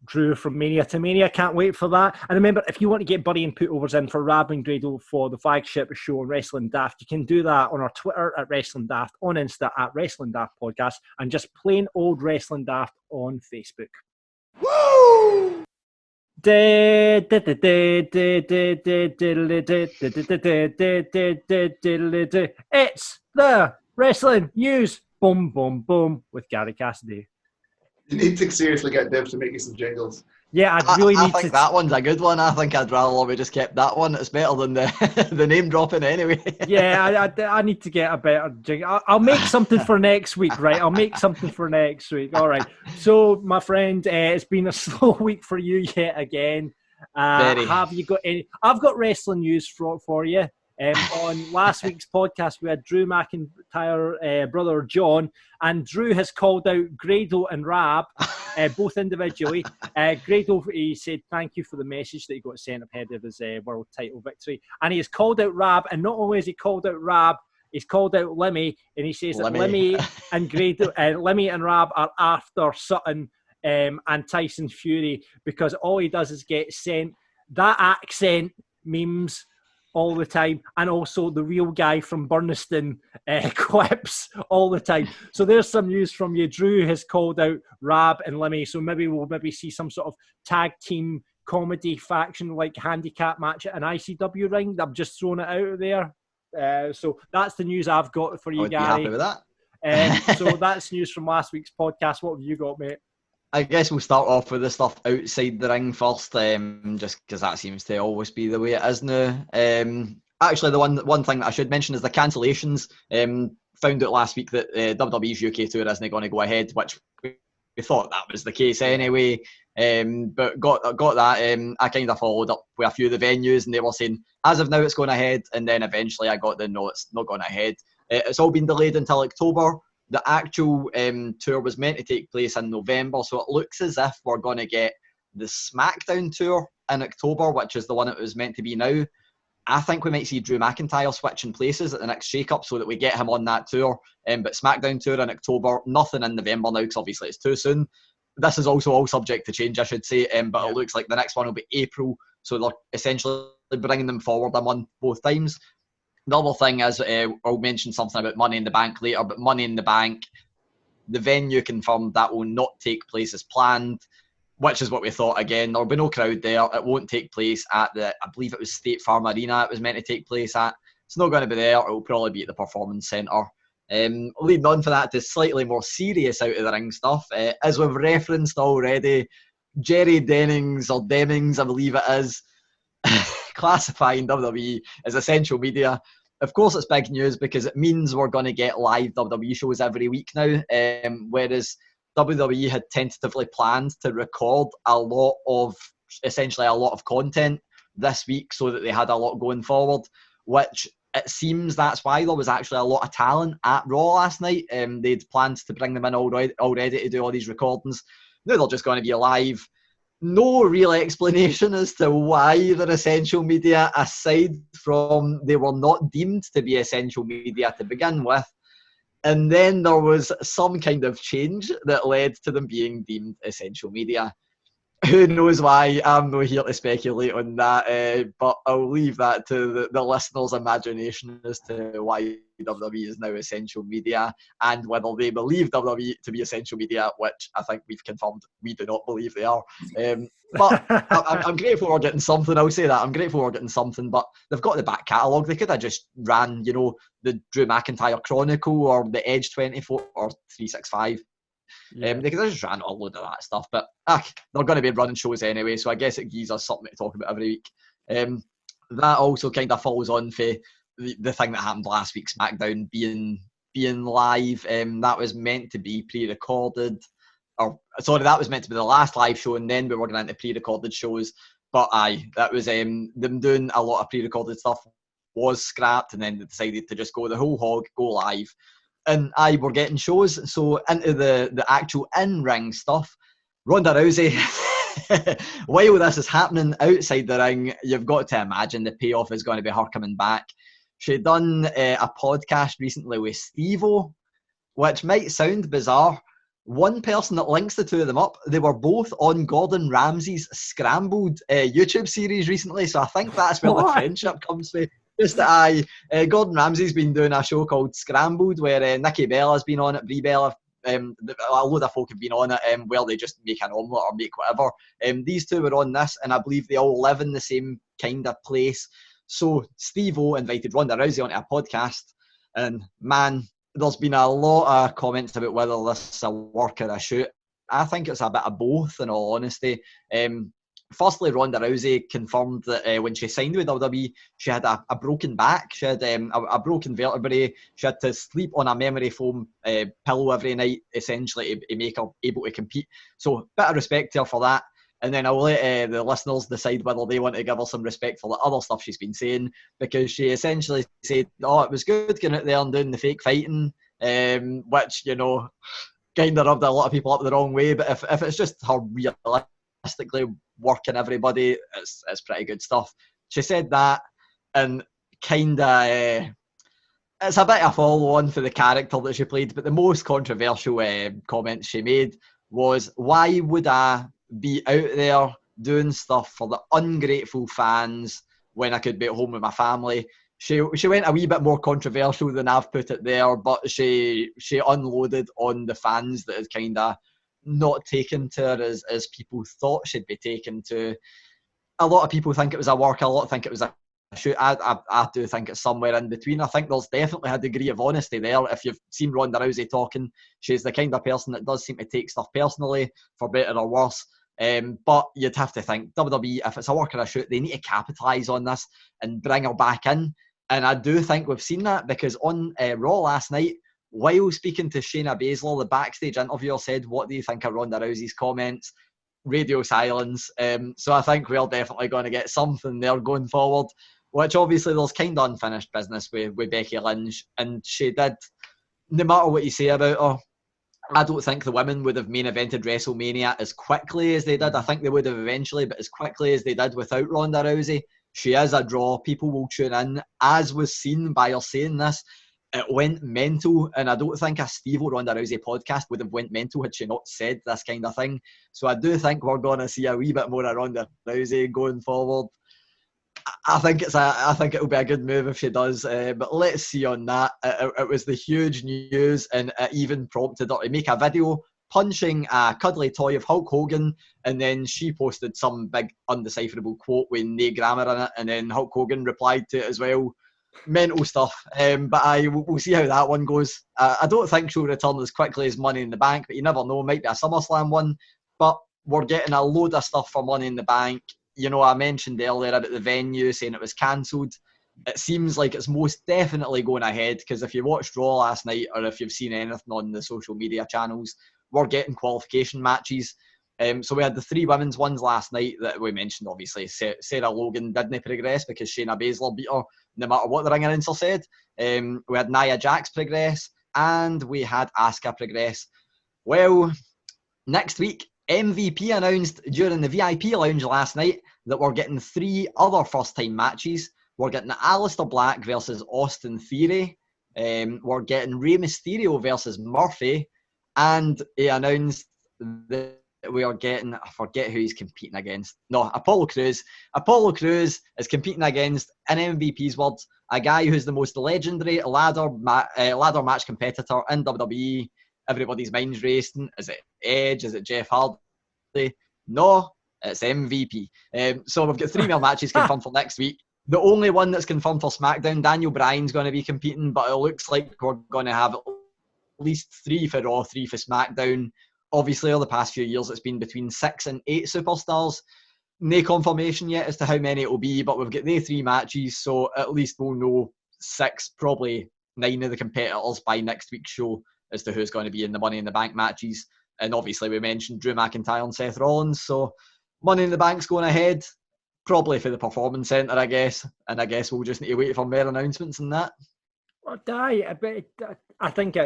Drew from Mania to Mania. Can't wait for that. And remember, if you want to get Bury and Putovers in for Rab and Grado for the flagship show on Wrestling Daft, you can do that on our Twitter at Wrestling Daft, on Insta at Wrestling Daft Podcast, and just plain old Wrestling Daft on Facebook. Woo! It's the Wrestling News. Boom, boom, boom with Gary Cassidy. You need to seriously get Deb to make you some jingles. Yeah, I think that one's a good one. I think I'd rather we just kept that one. It's better than the name dropping anyway. Yeah, I need to get a better jingle. I'll make something for next week, right? I'll make something for next week. All right. So, my friend, it's been a slow week for you yet again. Have you got any? I've got wrestling news for you. On last week's podcast, we had Drew McIntyre, brother John, and Drew has called out Grado and Rab, both individually. Grado, he said thank you for the message that he got sent ahead of his world title victory. And he has called out Rab, and not only has he called out Rab, he's called out Lemmy, and he says that Lemmy and Grado, Lemmy and Rab are after Sutton and Tyson Fury, because all he does is get sent that accent memes all the time, and also the real guy from Burniston clips all the time. So there's some news from you. Drew has called out Rab and Lemmy, so maybe we'll see some sort of tag team comedy faction like handicap match at an ICW ring. I'm just throwing it out there. So that's the news I've got for you, Gary. I'd be happy with that. So that's news from last week's podcast. What have you got, mate? I guess we'll start off with the stuff outside the ring first, just because that seems to always be the way it is now. Actually, the one thing that I should mention is the cancellations. Found out last week that WWE's UK tour isn't going to go ahead, which we thought that was the case anyway. But got that. I kind of followed up with a few of the venues, and they were saying, as of now, it's going ahead. And then eventually I got the no, it's not going ahead. It's all been delayed until October. The actual tour was meant to take place in November, so it looks as if we're going to get the SmackDown tour in October, which is the one it was meant to be now. I think we might see Drew McIntyre switching places at the next shake-up so that we get him on that tour. But SmackDown tour in October, nothing in November now because obviously it's too soon. This is also all subject to change, I should say, but it looks like the next one will be April, so they're essentially bringing them forward a month both times. The other thing is, I'll mention something about Money in the Bank later, but Money in the Bank, the venue confirmed that will not take place as planned, which is what we thought again. There'll be no crowd there. It won't take place at I believe it was State Farm Arena it was meant to take place at. It's not going to be there. It will probably be at the Performance Centre. Leading on for that to slightly more serious out of the ring stuff, as we've referenced already, Jerry Dennings, I believe it is, classifying WWE as essential media. Of course it's big news because it means we're going to get live WWE shows every week now, whereas WWE had tentatively planned to record a lot of content this week so that they had a lot going forward, which it seems that's why there was actually a lot of talent at Raw last night. They'd planned to bring them in already to do all these recordings. Now they're just going to be live. no real explanation as to why they're essential media, aside from they were not deemed to be essential media to begin with. And then there was some kind of change that led to them being deemed essential media. Who knows why? I'm not here to speculate on that, but I'll leave that to the listeners' imagination as to why WWE is now essential media and whether they believe WWE to be essential media, which I think we've confirmed we do not believe they are. But I'm grateful we're getting something. I'll say that. I'm grateful we're getting something, but they've got the back catalogue. They could have just ran, the Drew McIntyre Chronicle or the Edge 24 or 365. Yeah. They could have just ran a load of that stuff, but they're going to be running shows anyway, so I guess it gives us something to talk about every week. That also kind of falls on for the thing that happened last week, SmackDown being live. That was meant to be pre-recorded, that was meant to be the last live show, and then we were going into pre-recorded shows. But that was them doing a lot of pre-recorded stuff was scrapped, and then they decided to just go the whole hog, go live. And we're getting shows, so into the actual in-ring stuff. Ronda Rousey, while this is happening outside the ring, you've got to imagine the payoff is going to be her coming back. She done a podcast recently with Steve-O, which might sound bizarre. One person that links the two of them up, they were both on Gordon Ramsay's Scrambled YouTube series recently, so I think that's where the friendship comes from. Just that Gordon Ramsay's been doing a show called Scrambled where Nikki Bella's been on it, Brie Bella, a load of folk have been on it, where they just make an omelette or make whatever. These two were on this, and I believe they all live in the same kind of place. So Steve-O invited Ronda Rousey onto a podcast, and man, there's been a lot of comments about whether this is a work or a shoot. I think it's a bit of both, in all honesty. Firstly, Ronda Rousey confirmed that when she signed with WWE, she had a broken back. She had a broken vertebrae. She had to sleep on a memory foam pillow every night, essentially, to make her able to compete. So, bit of respect to her for that. And then I'll let the listeners decide whether they want to give her some respect for the other stuff she's been saying, because she essentially said, it was good getting out there and doing the fake fighting, which, kind of rubbed a lot of people up the wrong way. But if it's just her realistically working everybody, it's pretty good stuff. She said that, and kind of it's a bit of a follow-on for the character that she played, but the most controversial comment she made was, why would I be out there doing stuff for the ungrateful fans when I could be at home with my family? She went a wee bit more controversial than I've put it there, but she unloaded on the fans that had kind of not taken to her as people thought she'd be taken to. A lot of people think it was a work, a lot think it was a shoot. I do think it's somewhere in between. I think there's definitely a degree of honesty there. If you've seen Ronda Rousey talking, she's the kind of person that does seem to take stuff personally, for better or worse. But you'd have to think, WWE, if it's a work or a shoot, they need to capitalise on this and bring her back in. And I do think we've seen that, because on Raw last night, while speaking to Shayna Baszler, the backstage interviewer said, "What do you think of Ronda Rousey's comments?" Radio silence. So I think we're definitely going to get something there going forward, which obviously there's kind of unfinished business with Becky Lynch. And she did, no matter what you say about her, I don't think the women would have main evented WrestleMania as quickly as they did. I think they would have eventually, but as quickly as they did without Ronda Rousey. She is a draw. People will tune in, as was seen by her saying this. It went mental, and I don't think a Steve-O Ronda Rousey podcast would have went mental had she not said this kind of thing. So I do think we're going to see a wee bit more of Ronda Rousey going forward. I think it'll be a good move if she does, but let's see on that. It was the huge news, and it even prompted her to make a video punching a cuddly toy of Hulk Hogan, and then she posted some big undecipherable quote with no grammar in it, and then Hulk Hogan replied to it as well. Mental stuff, but we'll see how that one goes. I don't think she'll return as quickly as Money in the Bank, but you never know, might be a SummerSlam one. But we're getting a load of stuff for Money in the Bank. I mentioned earlier about the venue saying it was cancelled. It seems like it's most definitely going ahead, because if you watched Raw last night, or if you've seen anything on the social media channels, we're getting qualification matches. So we had the 3 women's ones last night that we mentioned, obviously. Sarah Logan didn't progress because Shayna Baszler beat her, no matter what the ring announcer said. We had Nia Jax progress, and we had Asuka progress. Well, next week, MVP announced during the VIP lounge last night that we're getting 3 other first-time matches. We're getting Aleister Black versus Austin Theory. We're getting Rey Mysterio versus Murphy. And he announced that we are getting, I forget who he's competing against. No, Apollo Crews. Apollo Crews is competing against, in MVP's words, a guy who's the most legendary ladder match competitor in WWE. Everybody's mind's racing. Is it Edge? Is it Jeff Hardy? No, it's MVP. So we've got 3 more matches confirmed for next week. The only one that's confirmed for SmackDown, Daniel Bryan's going to be competing, but it looks like we're going to have at least 3 for Raw, 3 for SmackDown. Obviously, over the past few years, it's been between 6 and 8 superstars. No confirmation yet as to how many it will be, but we've got the 3 matches, so at least we'll know 6, probably 9 of the competitors by next week's show as to who's going to be in the Money in the Bank matches. And obviously, we mentioned Drew McIntyre and Seth Rollins, so Money in the Bank's going ahead, probably for the Performance Centre, I guess. And I guess we'll just need to wait for more announcements and that. Well, I think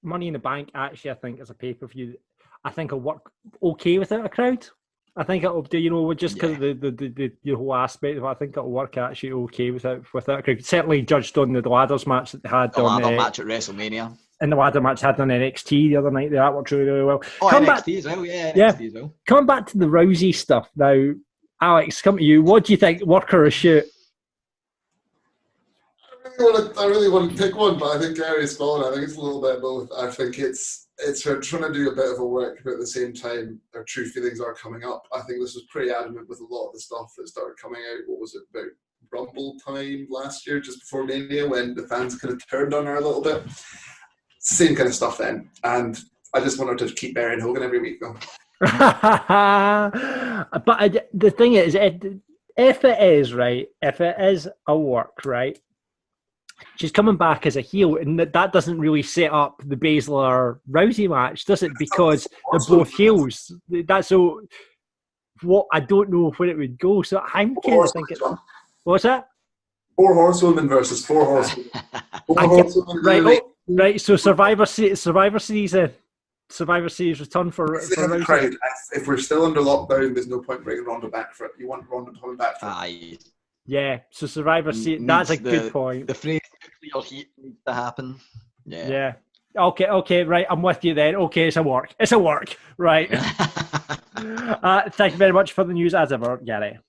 Money in the Bank, actually, I think as a pay-per-view, I think it'll work okay without a crowd. I think it'll do, just because of the whole aspect of it, I think it'll work actually okay without a crowd. Certainly judged on the ladders match that they had match at WrestleMania. And the ladder match had on NXT the other night. That worked really, really well. Oh, NXT as well, yeah. NXT as well. Coming back to the Rousey stuff now, Alex, come to you. What do you think, work or a shoot? I really want to pick one, but I think Gary's gone. I think it's a little bit of both. I think it's her trying to do a bit of a work, but at the same time, her true feelings are coming up. I think this was pretty adamant with a lot of the stuff that started coming out. What was it, about Rumble time last year, just before Mania, when the fans kind of turned on her a little bit? Same kind of stuff then. And I just want her to keep burying Hogan every week, though. But the thing is, if it is a work, right, she's coming back as a heel, and that doesn't really set up the Baszler-Rousey match, does it? Because they're both heels. That's so. What I don't know where it would go. So I'm kind of thinking. What's that? 4 horsewomen versus 4 horsewomen. 4 horsewomen. Right. So Survivor Series return for Rousey. Crowd. If we're still under lockdown, there's no point bringing Ronda back for it. You want Ronda coming back for it. Yeah, so Survivor Series, that's a good point. The phrase nuclear heat needs to happen. Yeah. Okay, right, I'm with you then. Okay, it's a work, right. Thank you very much for the news as ever, Gary.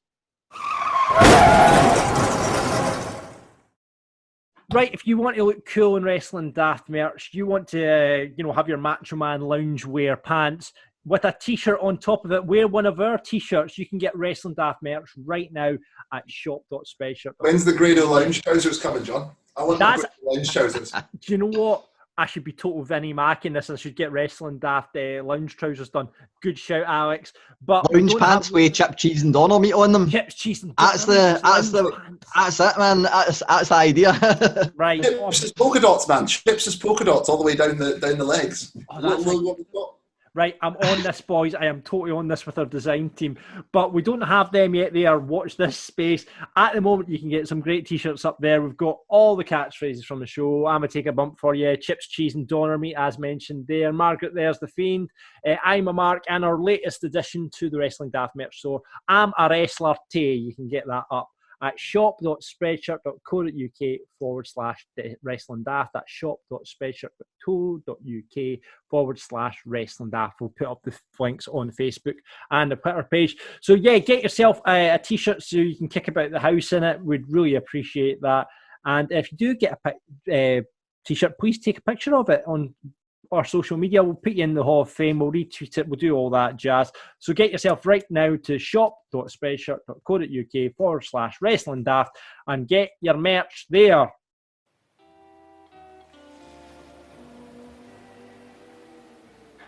Right, if you want to look cool in Wrestling Daft merch, you want to, have your Macho Man loungewear pants with a t-shirt on top of it, wear one of our t-shirts. You can get Wrestling Daft merch right now at shop.spreadshirt. When's the Grado lounge trousers coming, John? I want the lounge trousers. Do you know what? I should be total Vinnie Mac in this. I should get Wrestling Daft lounge trousers done. Good shout, Alex. But lounge pants with chip, cheese and Donner meat on them. Chips, cheese and Donner. That's it, man. That's the idea. Right. Chips as polka dots, man. Chips as polka dots all the way down the legs. Right, I'm on this, boys. I am totally on this with our design team. But we don't have them yet there. Watch this space. At the moment, you can get some great T-shirts up there. We've got all the catchphrases from the show. I'm going to take a bump for you. Chips, cheese and Donner meat, as mentioned there. Margaret, there's the Fiend. I'm a Mark. And our latest addition to the Wrestling Daft merch store, I'm a Wrestler Tay. You can get that up at shop.spreadshirt.co.uk/Wrestling Daft. That's shop.spreadshirt.co.uk/Wrestling Daft. We'll put up the links on Facebook and the Twitter page. So yeah, get yourself a t-shirt so you can kick about the house in it. We'd really appreciate that. And if you do get a t-shirt, please take a picture of it on our social media. We'll put you in the Hall of Fame. We'll retweet it. We'll do all that jazz. So get yourself right now to shop.spreadshirt.co.uk/Wrestling Daft and get your merch there.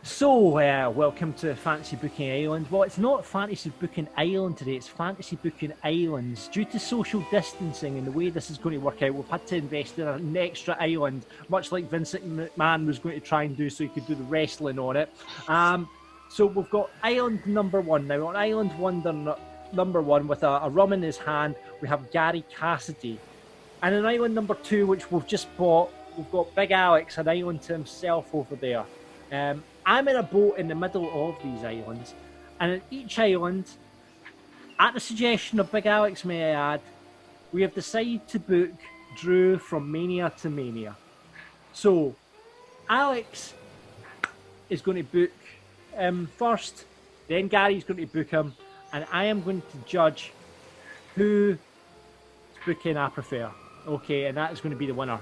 So, welcome to Fantasy Booking Island. Well, it's not Fantasy Booking Island today, it's Fantasy Booking Islands. Due to social distancing and the way this is going to work out, we've had to invest in an extra island, much like Vincent McMahon was going to try and do so he could do the wrestling on it. So we've got island number 1 now. On island number 1, with a rum in his hand, we have Gary Cassidy. And on island number 2, which we've just bought, we've got Big Alex, an island to himself over there. I'm in a boat in the middle of these islands, and in each island, at the suggestion of Big Alex, may I add, we have decided to book Drew from Mania to Mania. So, Alex is going to book him first, then Gary's going to book him, and I am going to judge whose booking I prefer. Okay, and that is going to be the winner.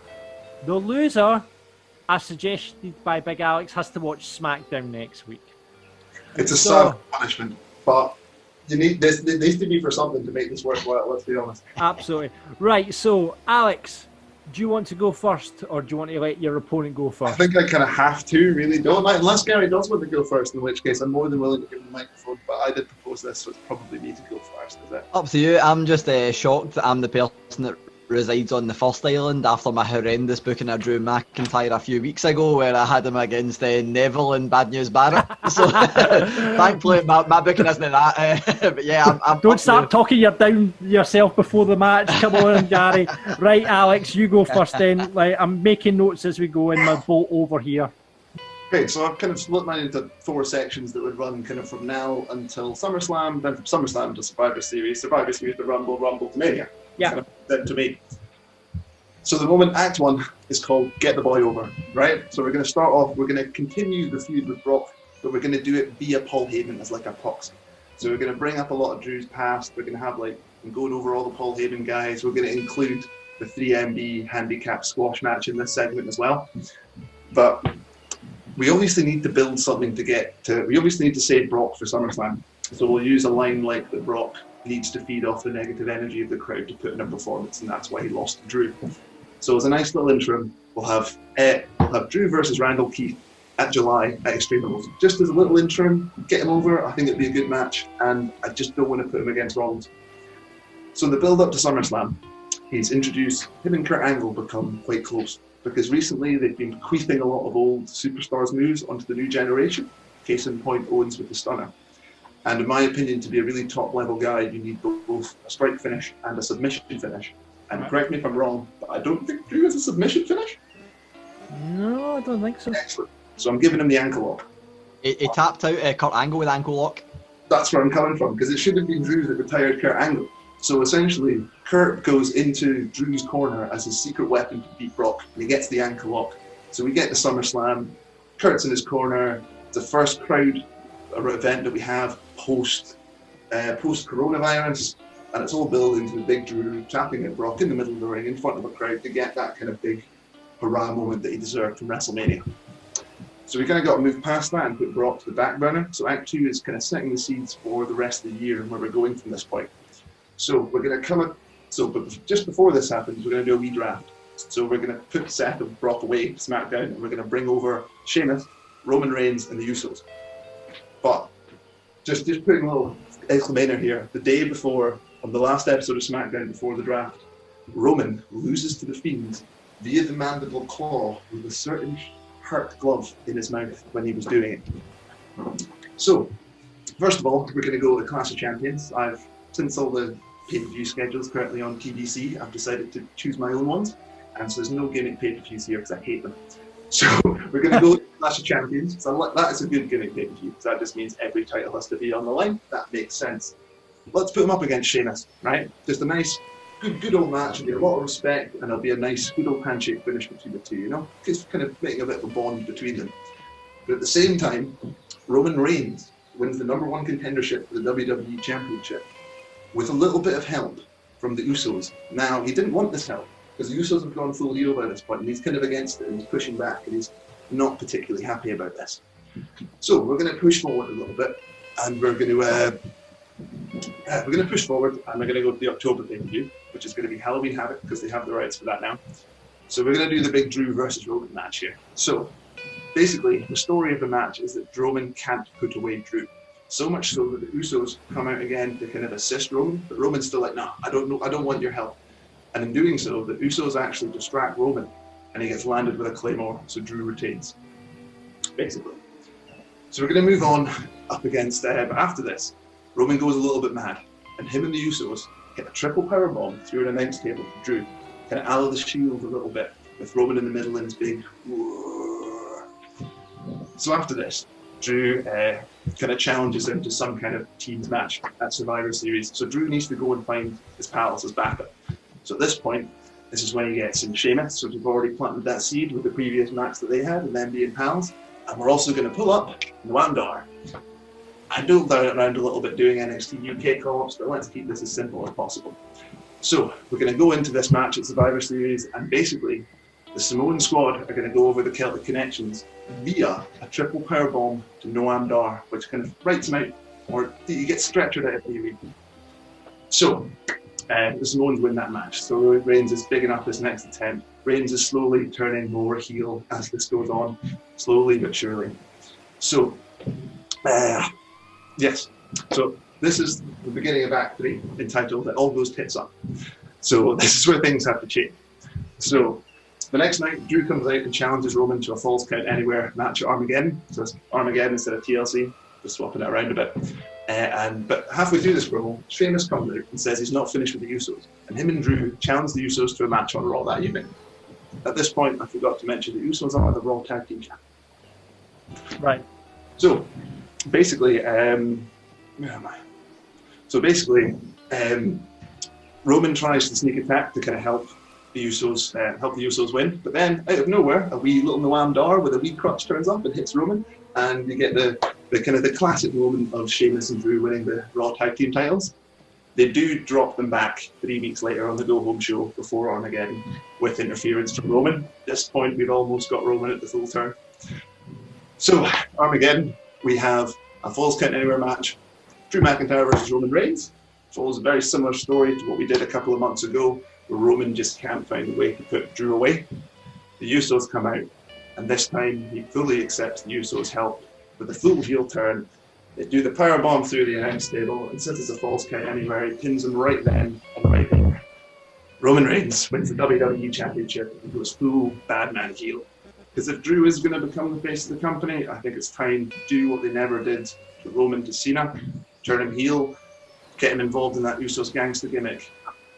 The loser, as suggested by Big Alex, has to watch SmackDown next week. It's a sad punishment, but it needs to be for something to make this worthwhile, let's be honest. Absolutely. Right, so, Alex, do you want to go first, or do you want to let your opponent go first? I think I kind of have to, really. Don't I? Unless Gary does want to go first, in which case I'm more than willing to give him the microphone, but I did propose this, so it's probably me to go first, is it? Up to you. I'm just shocked that I'm the person that resides on the first island after my horrendous booking of Drew McIntyre a few weeks ago, where I had him against Neville and Bad News Barrett. So thankfully my booking isn't that. But yeah, I'm don't start talking down yourself before the match. Come on, Gary. Right, Alex, you go first then. Like, I'm making notes as we go in my boat over here. Okay, so I've kind of split mine into 4 sections that would run kind of from now until SummerSlam, then from SummerSlam to Survivor Series to Rumble, Rumble to Mania. Yeah. Kind of then to me. So the moment Act 1 is called Get the Boy Over, right? So we're going to start off, we're going to continue the feud with Brock, but we're going to do it via Paul Heyman as like a proxy. So we're going to bring up a lot of Drew's past, we're going to have like, going over all the Paul Heyman guys, we're going to include the 3MB handicap squash match in this segment as well. But we obviously need to build something we obviously need to save Brock for SummerSlam. So we'll use a line like that Brock needs to feed off the negative energy of the crowd to put in a performance, and that's why he lost to Drew. So as a nice little interim, we'll have Drew versus Randall Keith at July at Extreme Rules. Just as a little interim, get him over. I think it'd be a good match, and I just don't want to put him against Rollins. So in the build up to SummerSlam, he's introduced him and Kurt Angle become quite close, because recently they've been queefing a lot of old superstars moves onto the new generation. Case in point, Owens with the stunner. And in my opinion, to be a really top level guy, you need both a strike finish and a submission finish. And correct me if I'm wrong, but I don't think Drew has a submission finish. No, I don't think so. Excellent. So I'm giving him the ankle lock. He tapped out Kurt Angle with ankle lock. That's where I'm coming from, because it should have been Drew that retired Kurt Angle. So essentially, Kurt goes into Drew's corner as his secret weapon to beat Brock, and he gets the ankle lock. So we get to SummerSlam, Kurt's in his corner, it's the first crowd event that we have post coronavirus, and it's all building to the big Drew tapping at Brock in the middle of the ring in front of a crowd to get that kind of big hurrah moment that he deserved from WrestleMania. So we kind of got to move past that and put Brock to the back burner. So Act 2 is kind of setting the seeds for the rest of the year and where we're going from this point. So we're going to but just before this happens, we're going to do a wee draft. So we're going to put Seth and Brock away to SmackDown, and we're going to bring over Sheamus, Roman Reigns, and the Usos. But just putting a little exclamator here, the day before, on the last episode of SmackDown before the draft, Roman loses to the Fiend via the mandible claw with a certain hurt glove in his mouth when he was doing it. So, first of all, we're going to go with the Clash of Champions. Since all the pay-per-view schedules currently on PBC, I've decided to choose my own ones, and so there's no gimmick pay-per-views here because I hate them. So we're going to go with Clash of Champions. So that is a good gimmick pay-per-view, because that just means every title has to be on the line. That makes sense. Let's put him up against Sheamus, right? Just a nice, good old match. It'll be a lot of respect, and it'll be a nice, good old handshake finish between the two, you know? Just kind of making a bit of a bond between them. But at the same time, Roman Reigns wins the #1 contendership for the WWE Championship with a little bit of help from the Usos. Now, he didn't want this help, because the Usos have gone full heel by this point, and he's kind of against it, and he's pushing back, and he's not particularly happy about this. So we're going to push forward a little bit, and we're going to push forward, and we're going to go to the October pay-per-view, which is going to be Halloween Havoc, because they have the rights for that now. So we're going to do the big Drew versus Roman match here. So basically, the story of the match is that Roman can't put away Drew. So much so that the Usos come out again to kind of assist Roman, but Roman's still like, no, I don't want your help. And in doing so, the Usos actually distract Roman, and he gets landed with a Claymore, so Drew retains, basically. So we're going to move on up against, but after this, Roman goes a little bit mad, and him and the Usos hit a triple powerbomb through an announce table for Drew, kind of out of the Shield a little bit, with Roman in the middle and his big. So after this, Drew kind of challenges him to some kind of teams match at Survivor Series. So Drew needs to go and find his pals, his backup. So at this point, this is when he gets in Sheamus. So we've already planted that seed with the previous match that they had and them being pals. And we're also going to pull up Noam Dar. I dove down around a little bit doing NXT UK co-ops, but let's keep this as simple as possible. So we're going to go into this match at Survivor Series, and basically the Samoan squad are going to go over the Celtic connections via a triple powerbomb to Noam Dar, which kind of writes him out, or he gets stretchered out of the So the Samoans win that match. So Reigns is bigging up his next attempt. Reigns is slowly turning more heel as this goes on, slowly but surely. So, yes. So this is the beginning of Act 3, entitled "It All Goes Tits Up." So this is where things have to change. So the next night, Drew comes out and challenges Roman to a Falls Count Anywhere match at Armageddon. So it's Armageddon instead of TLC, just swapping it around a bit. But halfway through this promo, Sheamus comes out and says he's not finished with the Usos, and him and Drew challenge the Usos to a match on Raw that evening. At this point, I forgot to mention the Usos are the Raw Tag Team Champions. Right. So basically, where am I? So basically, Roman tries to sneak attack to kind of help the Usos win, but then out of nowhere, a wee little Noam Dar with a wee crutch turns up and hits Roman, and you get the kind of the classic moment of Sheamus and Drew winning the Raw Tag Team titles. They do drop them back 3 weeks later on the Go Home show before Armageddon with interference from Roman. At this point, we've almost got Roman at the full turn. So Armageddon, we have a Falls Count Anywhere match. Drew McIntyre versus Roman Reigns. Follows a very similar story to what we did a couple of months ago, where Roman just can't find a way to put Drew away. The Usos come out, and this time he fully accepts the Usos' help with a full heel turn. They do the powerbomb through the announce table, and since it's a Falls Count Anywhere, he pins him right then and right there. Roman Reigns wins the WWE Championship and goes full bad man heel. Because if Drew is going to become the face of the company, I think it's time to do what they never did to Roman to Cena, turn him heel, get him involved in that Usos gangster gimmick.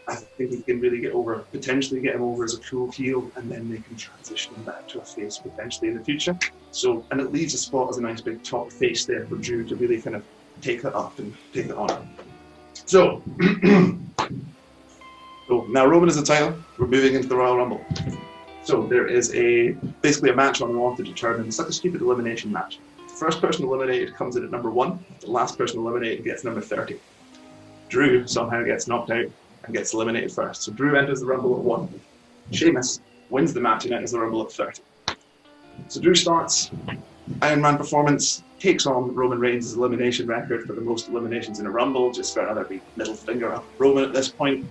I think he can really potentially get him over as a cool heel, and then they can transition him back to a face potentially in the future. So, and it leaves a spot as a nice big top face there for Drew to really kind of take that up and take it on. So, so now Roman is the title. We're moving into the Royal Rumble. So there is basically a match on Raw to determine. It's like a stupid elimination match. The first person eliminated comes in at number 1. The last person eliminated gets number 30. Drew somehow gets knocked out and gets eliminated first. So Drew enters the Rumble at 1. Sheamus wins the match and enters the Rumble at 30. So Drew starts Iron Man performance, takes on Roman Reigns' elimination record for the most eliminations in a Rumble, just for another big middle finger up Roman at this point.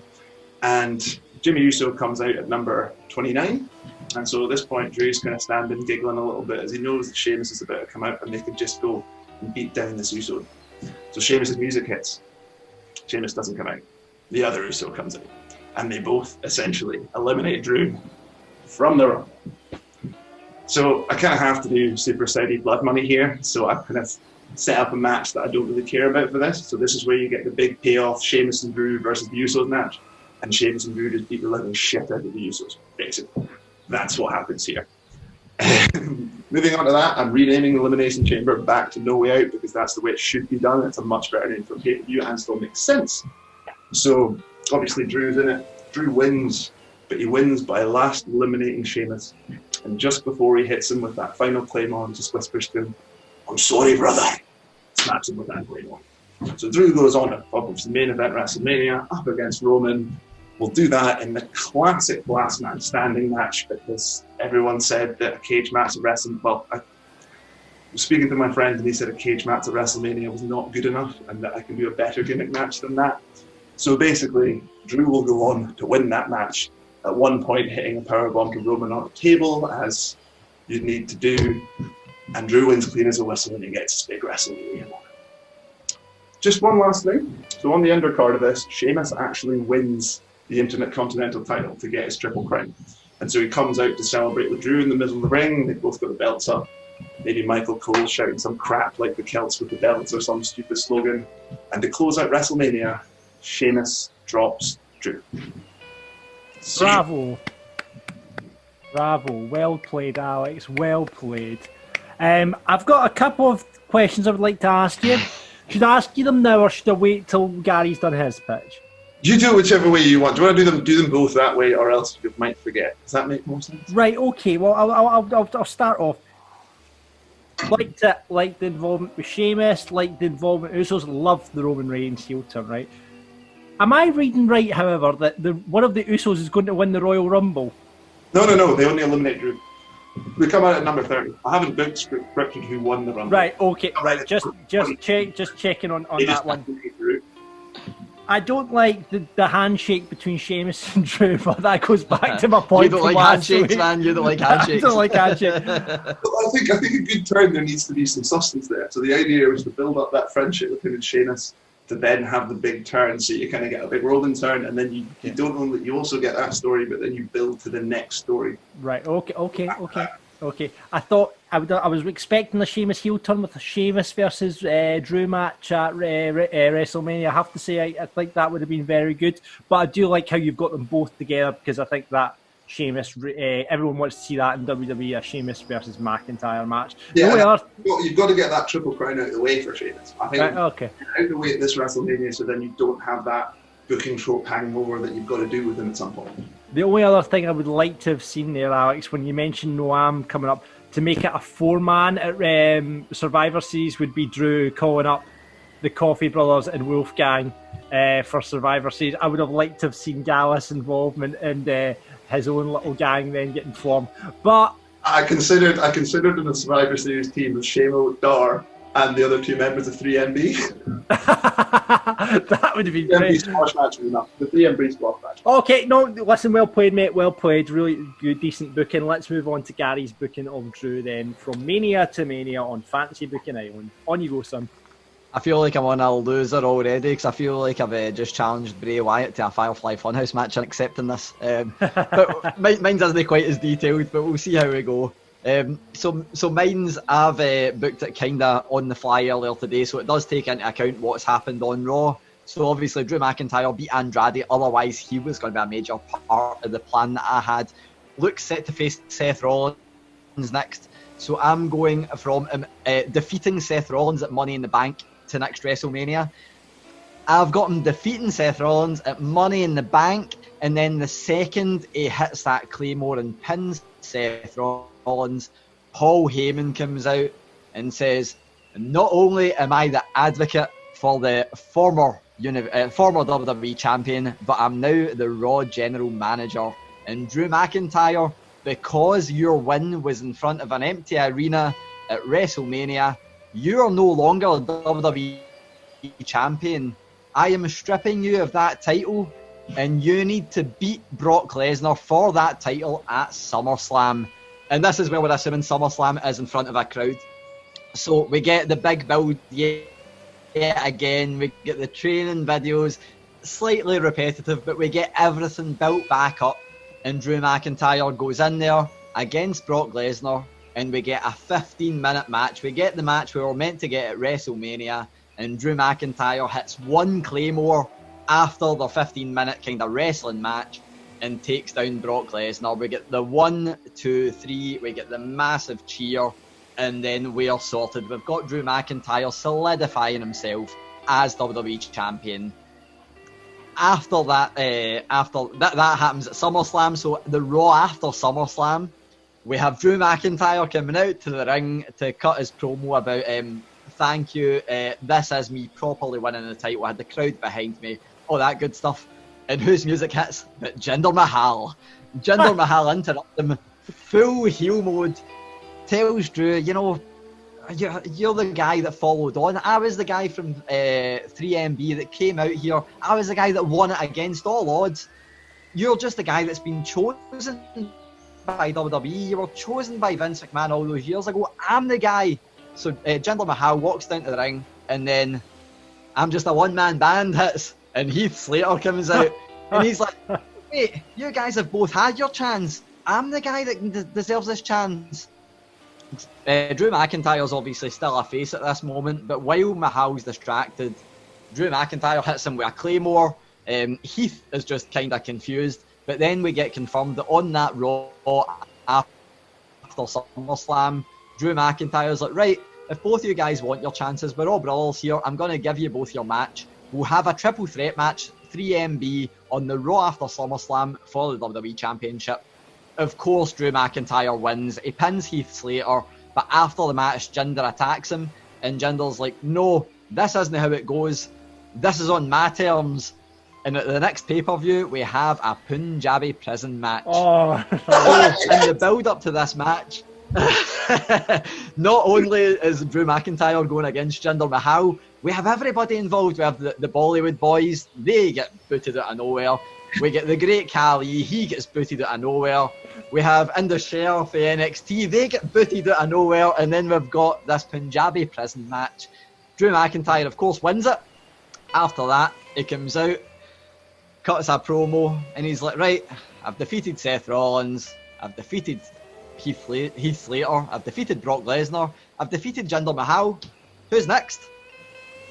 And Jimmy Uso comes out at number 29. And so at this point, Drew's kind of standing, giggling a little bit as he knows that Sheamus is about to come out and they could just go and beat down this Uso. So Sheamus' music hits. Sheamus doesn't come out. The other Uso comes out. And they both essentially eliminate Drew from the Rumble. So I kind of have to do Super Saudi blood money here. So I've kind of set up a match that I don't really care about for this. So this is where you get the big payoff, Sheamus and Drew versus the Usos match. And Sheamus and Drew just beat the living shit out of the Usos, basically. That's what happens here. Moving on to that, I'm renaming the Elimination Chamber back to No Way Out because that's the way it should be done. It's a much better name for pay-per-view and still makes sense. So obviously Drew's in it. Drew wins, but he wins by last eliminating Sheamus. And just before he hits him with that final claymore, he just whispers to him, "I'm sorry, brother." Snaps him with that claymore. So Drew goes on to obviously main event WrestleMania up against Roman. We'll do that in the classic last man standing match because everyone said that a cage match at wrestling. Well, I was speaking to my friend and he said a cage match at WrestleMania was not good enough and that I can do a better gimmick match than that. So basically, Drew will go on to win that match. At one point, hitting a powerbomb to Roman on the table, as you need to do, and Drew wins clean as a whistle and he gets his big WrestleMania moment. Just one last thing. So on the undercard of this, Sheamus actually wins the Intercontinental title to get his triple crown. And so he comes out to celebrate with Drew in the middle of the ring. They've both got the belts up. Maybe Michael Cole shouting some crap like the Celts with the belts or some stupid slogan. And to close out WrestleMania, Sheamus drops Drew. Bravo. Bravo. Well played, Alex. Well played. I've got a couple of questions I would like to ask you. Should I ask you them now, or should I wait till Gary's done his pitch? You do it whichever way you want. Do you want to do them both that way, or else you might forget? Does that make more sense? Right. Okay. Well, I'll start off. Like the involvement with Sheamus, like the involvement with Usos, love the Roman Reigns heel turn, right? Am I reading right, however, that one of the Usos is going to win the Royal Rumble? No. They only eliminate Drew. We come out at number 30. I haven't booked scripted who won the Rumble. Right. Okay. Right. Just checking on that one. I don't like the handshake between Sheamus and Drew, but that goes back to my point. You don't like handshakes, man. You don't like handshakes. I don't like handshakes. Well, I think a good turn, there needs to be some substance there. So the idea was to build up that friendship with him and Sheamus, to then have the big turn. So you kind of get a big Roman turn, and then you also get that story, but then you build to the next story. Right. Okay. I thought I was expecting the Sheamus heel turn with the Sheamus versus Drew match at WrestleMania. I have to say, I think that would have been very good. But I do like how you've got them both together, because I think that Sheamus, everyone wants to see that in WWE, a Sheamus versus McIntyre match. Yeah, you've got to get that triple crown out of the way for Sheamus. I think right, okay. Out of the way at this WrestleMania, so then you don't have that booking trope hangover that you've got to do with him at some point. The only other thing I would like to have seen there, Alex, when you mentioned Noam coming up, to make it a 4-man at Survivor Series would be Drew calling up the Coffey Brothers and Wolfgang for Survivor Series. I would have liked to have seen Gallus' involvement and his own little gang then getting formed. But I considered in the Survivor Series team with Shamo, Dar, and the other two members of 3MB. That would have been great. 3MB squash match was enough. The 3MB squash match. Okay, no, listen, well played, mate. Well played. Really good, decent booking. Let's move on to Gary's booking of Drew then. From Mania to Mania on Fantasy Booking Island. On you go, son. I feel like I'm on a loser already, because I feel like I've just challenged Bray Wyatt to a Firefly Funhouse match and accepting this. But mine's isn't quite as detailed, but we'll see how we go. So mine's I've booked it kinda on the fly earlier today, so it does take into account what's happened on Raw. So obviously Drew McIntyre beat Andrade, otherwise he was going to be a major part of the plan that I had. Luke's set to face Seth Rollins next, so I'm going from defeating Seth Rollins at Money in the Bank to next WrestleMania. I've got him defeating Seth Rollins at Money in the Bank, and then the second he hits that Claymore and pins Seth Rollins, Paul Heyman comes out and says, not only am I the advocate for the former WWE champion, but I'm now the Raw general manager. And Drew McIntyre, because your win was in front of an empty arena at WrestleMania, you are no longer the WWE champion. I am stripping you of that title, and you need to beat Brock Lesnar for that title at SummerSlam. And this is where we're assuming SummerSlam is in front of a crowd. So we get the big build yet again. We get the training videos, slightly repetitive, but we get everything built back up. And Drew McIntyre goes in there against Brock Lesnar, and we get a 15-minute match. We get the match we were meant to get at WrestleMania, and Drew McIntyre hits one Claymore after the 15-minute kind of wrestling match and takes down Brock Lesnar. We get the 1, 2, 3, we get the massive cheer, and then we are sorted. We've got Drew McIntyre solidifying himself as WWE champion. After that happens at SummerSlam, so the Raw after SummerSlam, we have Drew McIntyre coming out to the ring to cut his promo about thank you, this is me properly winning the title. I had the crowd behind me, all that good stuff. And whose music hits? But Jinder Mahal. Jinder Mahal interrupts him, full heel mode, tells Drew, you know, you're the guy that followed on. I was the guy from 3MB that came out here. I was the guy that won it against all odds. You're just the guy that's been chosen by WWE. You were chosen by Vince McMahon all those years ago. I'm the guy. So Jinder Mahal walks down to the ring, and then I'm just a one-man band hits, and Heath Slater comes out, and he's like, wait, you guys have both had your chance. I'm the guy that deserves this chance. Drew McIntyre's obviously still a face at this moment, but while Mahal's distracted, Drew McIntyre hits him with a Claymore. Heath is just kind of confused, but then we get confirmed that on that Raw after SummerSlam, Drew McIntyre's like, right, if both of you guys want your chances, we're all brawlers here. I'm going to give you both your match. We'll have a triple threat match, 3MB, on the Raw after SummerSlam for the WWE Championship. Of course, Drew McIntyre wins. He pins Heath Slater, but after the match, Jinder attacks him, and Jinder's like, no, this isn't how it goes. This is on my terms. And at the next pay-per-view, we have a Punjabi prison match. Oh, and the build-up to this match, not only is Drew McIntyre going against Jinder Mahal, we have everybody involved. We have the Bollywood boys. They get booted out of nowhere. We get the Great Khali. He gets booted out of nowhere. We have Indus Sher for NXT. They get booted out of nowhere. And then we've got this Punjabi prison match. Drew McIntyre, of course, wins it. After that, he comes out, cuts a promo, and he's like, right, I've defeated Seth Rollins. I've defeated Heath Slater. I've defeated Brock Lesnar. I've defeated Jinder Mahal. Who's next?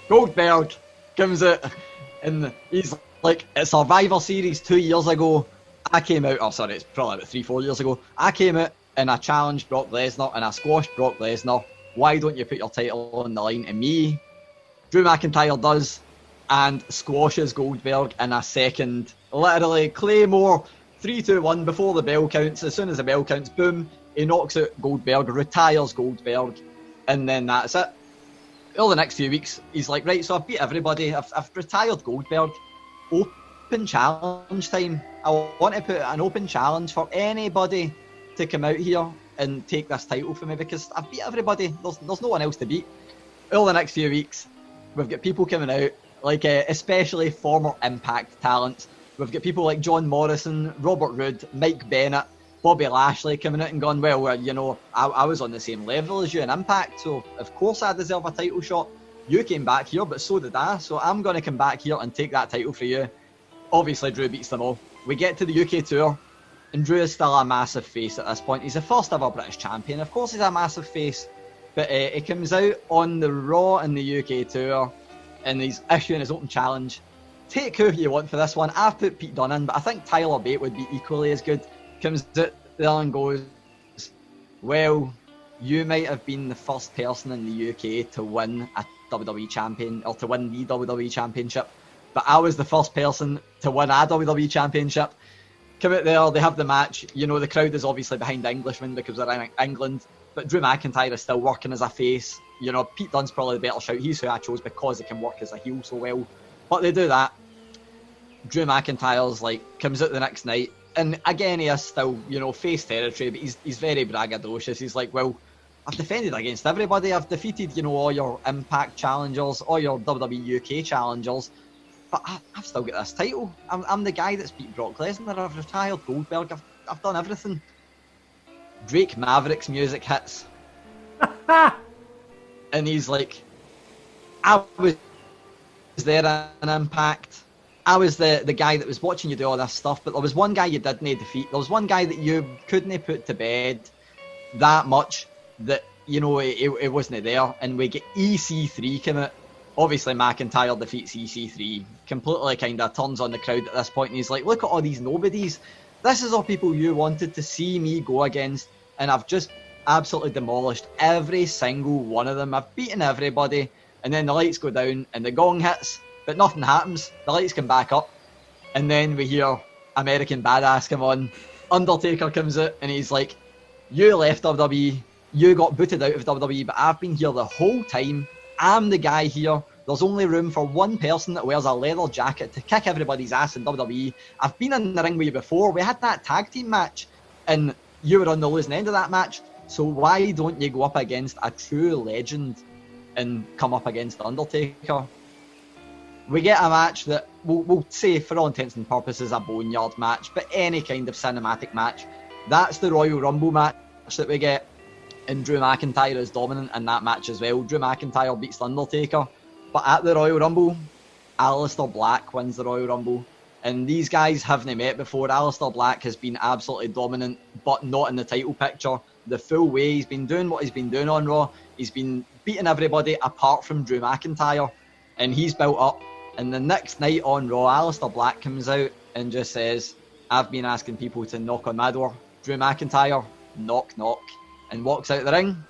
Goldberg comes out, and he's like, at Survivor Series 2 years ago, I came out, it's probably about 3-4 years ago, I came out and I challenged Brock Lesnar and I squashed Brock Lesnar. Why don't you put your title on the line to me? Drew McIntyre does, and squashes Goldberg in a second. Literally, Claymore, 3, 2, 1, before the bell counts. As soon as the bell counts, boom, he knocks out Goldberg, retires Goldberg, and then that's it. Over the next few weeks, he's like, right, so I've beat everybody, I've retired Goldberg. Open challenge time. I want to put an open challenge for anybody to come out here and take this title for me, because I've beat everybody. There's no one else to beat. Over the next few weeks, we've got people coming out, like especially former Impact talents. We've got people like John Morrison, Robert Roode, Mike Bennett, Bobby Lashley coming out and going, well, you know, I was on the same level as you in Impact, so of course I deserve a title shot. You came back here, but so did I, so I'm going to come back here and take that title for you. Obviously, Drew beats them all. We get to the UK tour, and Drew is still a massive face at this point. He's the first ever British champion. Of course he's a massive face, but he comes out on the Raw in the UK tour, and he's issuing his open challenge. Take who you want for this one. I've put Pete Dunne in, but I think Tyler Bate would be equally as good. Comes out there and goes, well, you might have been the first person in the UK to win a WWE champion, or to win the WWE championship, but I was the first person to win a WWE championship. Come out there, they have the match. You know, the crowd is obviously behind the Englishmen because they're in England, but Drew McIntyre is still working as a face. You know, Pete Dunne's probably the better shout. He's who I chose because he can work as a heel so well. But they do that. Drew McIntyre's like, comes out the next night, and again, he is still, you know, face territory, but he's very braggadocious. He's like, well, I've defended against everybody. I've defeated, you know, all your Impact challengers, all your WWE UK challengers, but I've still got this title. I'm the guy that's beat Brock Lesnar. I've retired Goldberg. I've done everything. Drake Maverick's music hits. And he's like, I was there in Impact. I was the guy that was watching you do all this stuff, but there was one guy you didn't defeat. There was one guy that you couldn't put to bed that much that, you know, it wasn't there. And we get EC3 come out. Obviously, McIntyre defeats EC3. Completely kind of turns on the crowd at this point, and he's like, look at all these nobodies. This is all people you wanted to see me go against, and I've just absolutely demolished every single one of them. I've beaten everybody. And then the lights go down, and the gong hits, but nothing happens. The lights come back up, and then we hear American Badass come on. Undertaker comes out, and he's like, you left WWE, you got booted out of WWE, but I've been here the whole time. I'm the guy here. There's only room for one person that wears a leather jacket to kick everybody's ass in WWE. I've been in the ring with you before. We had that tag team match, and you were on the losing end of that match. So why don't you go up against a true legend and come up against the Undertaker? We get a match that we'll say, for all intents and purposes, a boneyard match, but any kind of cinematic match. That's the Royal Rumble match that we get, and Drew McIntyre is dominant in that match as well. Drew McIntyre beats the Undertaker, but at the Royal Rumble, Aleister Black wins the Royal Rumble, and these guys haven't met before. Aleister Black has been absolutely dominant, but not in the title picture the full way. He's been doing what he's been doing on Raw. He's been beating everybody apart from Drew McIntyre, and he's built up. And the next night on Raw, Aleister Black comes out and just says, I've been asking people to knock on my door. Drew McIntyre, knock knock, and walks out the ring.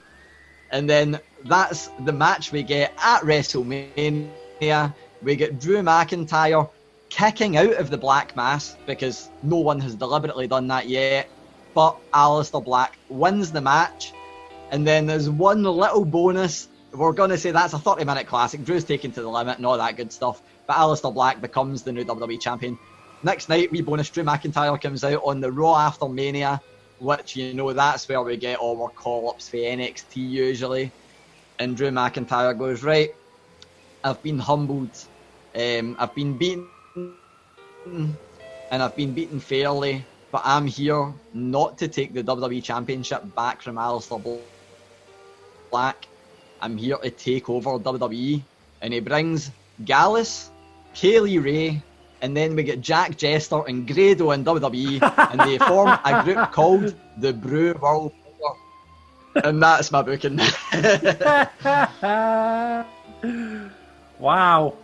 And then that's the match we get at WrestleMania. We get Drew McIntyre kicking out of the Black Mass because no one has deliberately done that yet. But Aleister Black wins the match. And then there's one little bonus. We're going to say that's a 30-minute classic. Drew's taken to the limit and all that good stuff. But Aleister Black becomes the new WWE champion. Next night, wee bonus, Drew McIntyre comes out on the Raw after Mania, which, you know, that's where we get all our call-ups for NXT usually. And Drew McIntyre goes, right, I've been humbled. I've been beaten. And I've been beaten fairly. But I'm here not to take the WWE Championship back from Aleister Black. I'm here to take over WWE. And he brings Gallus, Kaylee Ray, and then we get Jack Jester and Grado in WWE, and they form a group called the Brew World Order. And that's my booking. Wow.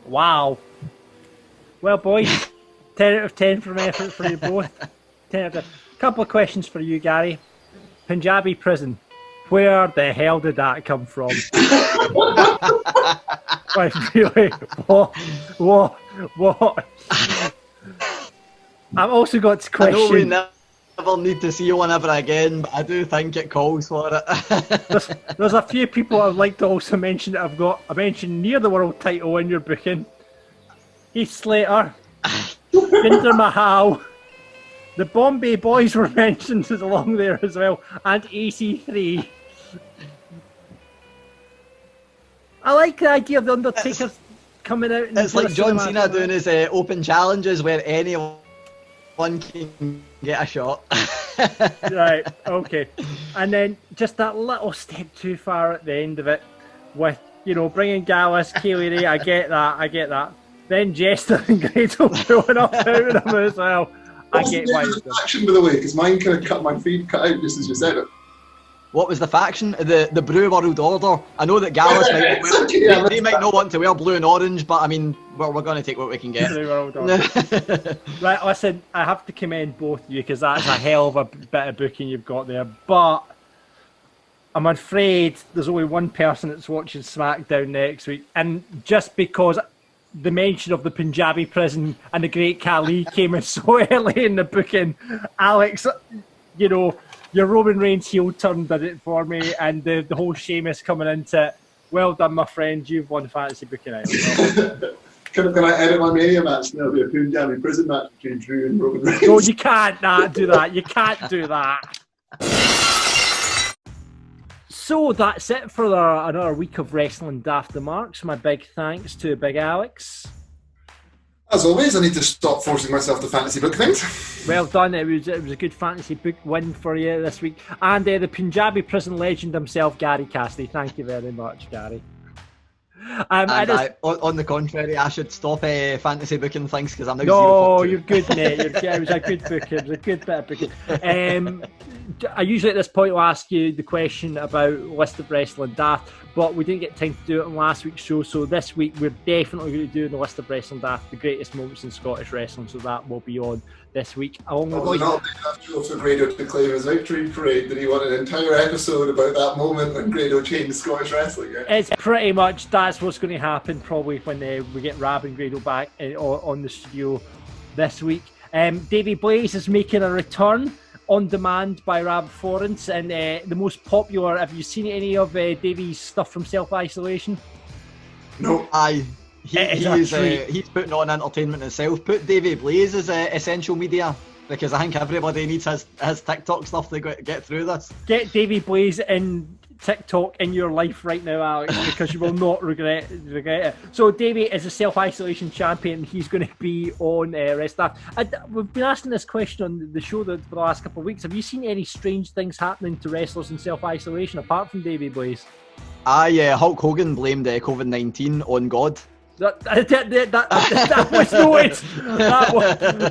Well, boys, 10 out of 10 from effort for you both. 10 out of 10. Couple of questions for you, Gary. Punjabi prison. Where the hell did that come from? Like, really? What? I've also got to question. I know we never need to see one ever again, but I do think it calls for it. there's a few people I'd like to also mention that I mentioned near the world title in your booking. Heath Slater, Jinder Mahal, the Bombay Boys were mentioned along there as well, and EC3. I like the idea of the Undertaker coming out. It's like John Cena doing his open challenges where anyone can get a shot. Right, okay. And then just that little step too far at the end of it with, you know, bringing Gallus, Kaylee Ray, I get that. Then Jester and Grado throwing up out of them as well. I get why it's done. Action, by the way, because mine kind of cut my feed cut out just as you said it. What was the faction? The Brew World Order. I know that Gallus they might not want to wear blue and orange, but I mean, we're going to take what we can get. Right, listen, I have to commend both of you because that's a hell of a bit of booking you've got there. But I'm afraid there's only one person that's watching SmackDown next week, and just because the mention of the Punjabi prison and the Great Khali came in so early in the booking, Alex, you know, your Roman Reigns heel turn did it for me, and the whole Sheamus coming into it. Well done, my friend. You've won fantasy booking out. Can I edit my Mania match? There'll be a Punjabi prison match between Drew and Roman Reigns. No, you can't do that. You can't do that. So that's it for another week of Wrestling Daft the Marks. My big thanks to Big Alex. As always, I need to stop forcing myself to fantasy book things. Well done. It was a good fantasy book win for you this week. And the Punjabi prison legend himself, Gary Cassidy. Thank you very much, Gary. On the contrary, I should stop fantasy booking things because I'm now No, you're good, mate. It was a good book. It was a good bit of booking. I usually at this point will ask you the question about list of Wrestling Daft, but we didn't get time to do it on last week's show, so this week we're definitely going to do the list of Wrestling Daft, the greatest moments in Scottish wrestling, so that will be on this week. Along with not big enough show for Grado to claim his victory parade. Did he want an entire episode about that moment when Grado changed Scottish wrestling? Yeah? It's pretty much that's what's going to happen probably when we get Rab and Grado back on the studio this week. Davey Blaze is making a return on demand by Rab Florence, and the most popular. Have you seen any of Davey's stuff from Self-Isolation? No. Aye. He's putting on entertainment himself. Put Davey Blaze as essential media because I think everybody needs his TikTok stuff to get through this. Get Davey Blaze in TikTok in your life right now, Alex, because you will not regret it. So Davey is a Self-Isolation champion. He's going to be on Rest. We've been asking this question on the show for the last couple of weeks. Have you seen any strange things happening to wrestlers in Self-Isolation apart from Davey Blaze? Hulk Hogan blamed COVID-19 on God. That was noted.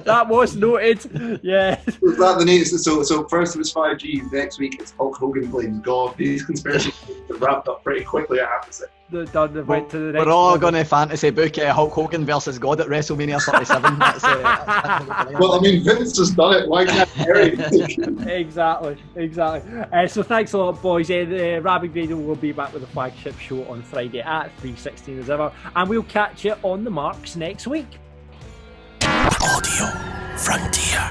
That was noted. Yeah. Was that the news? So first it was 5G. Next week it's Hulk Hogan blames God. These conspiracy theories are wrapped up pretty quickly, I have to say. went to the next we're all level. going to fantasy book Hulk Hogan versus God at WrestleMania 37. That's well, I mean, Vince has done it. Why can't Harry? Exactly. So thanks a lot, boys. The Rabid Radio will be back with the flagship show on Friday at 3:16 as ever, and we'll catch you on the Marks next week. Audio Frontier.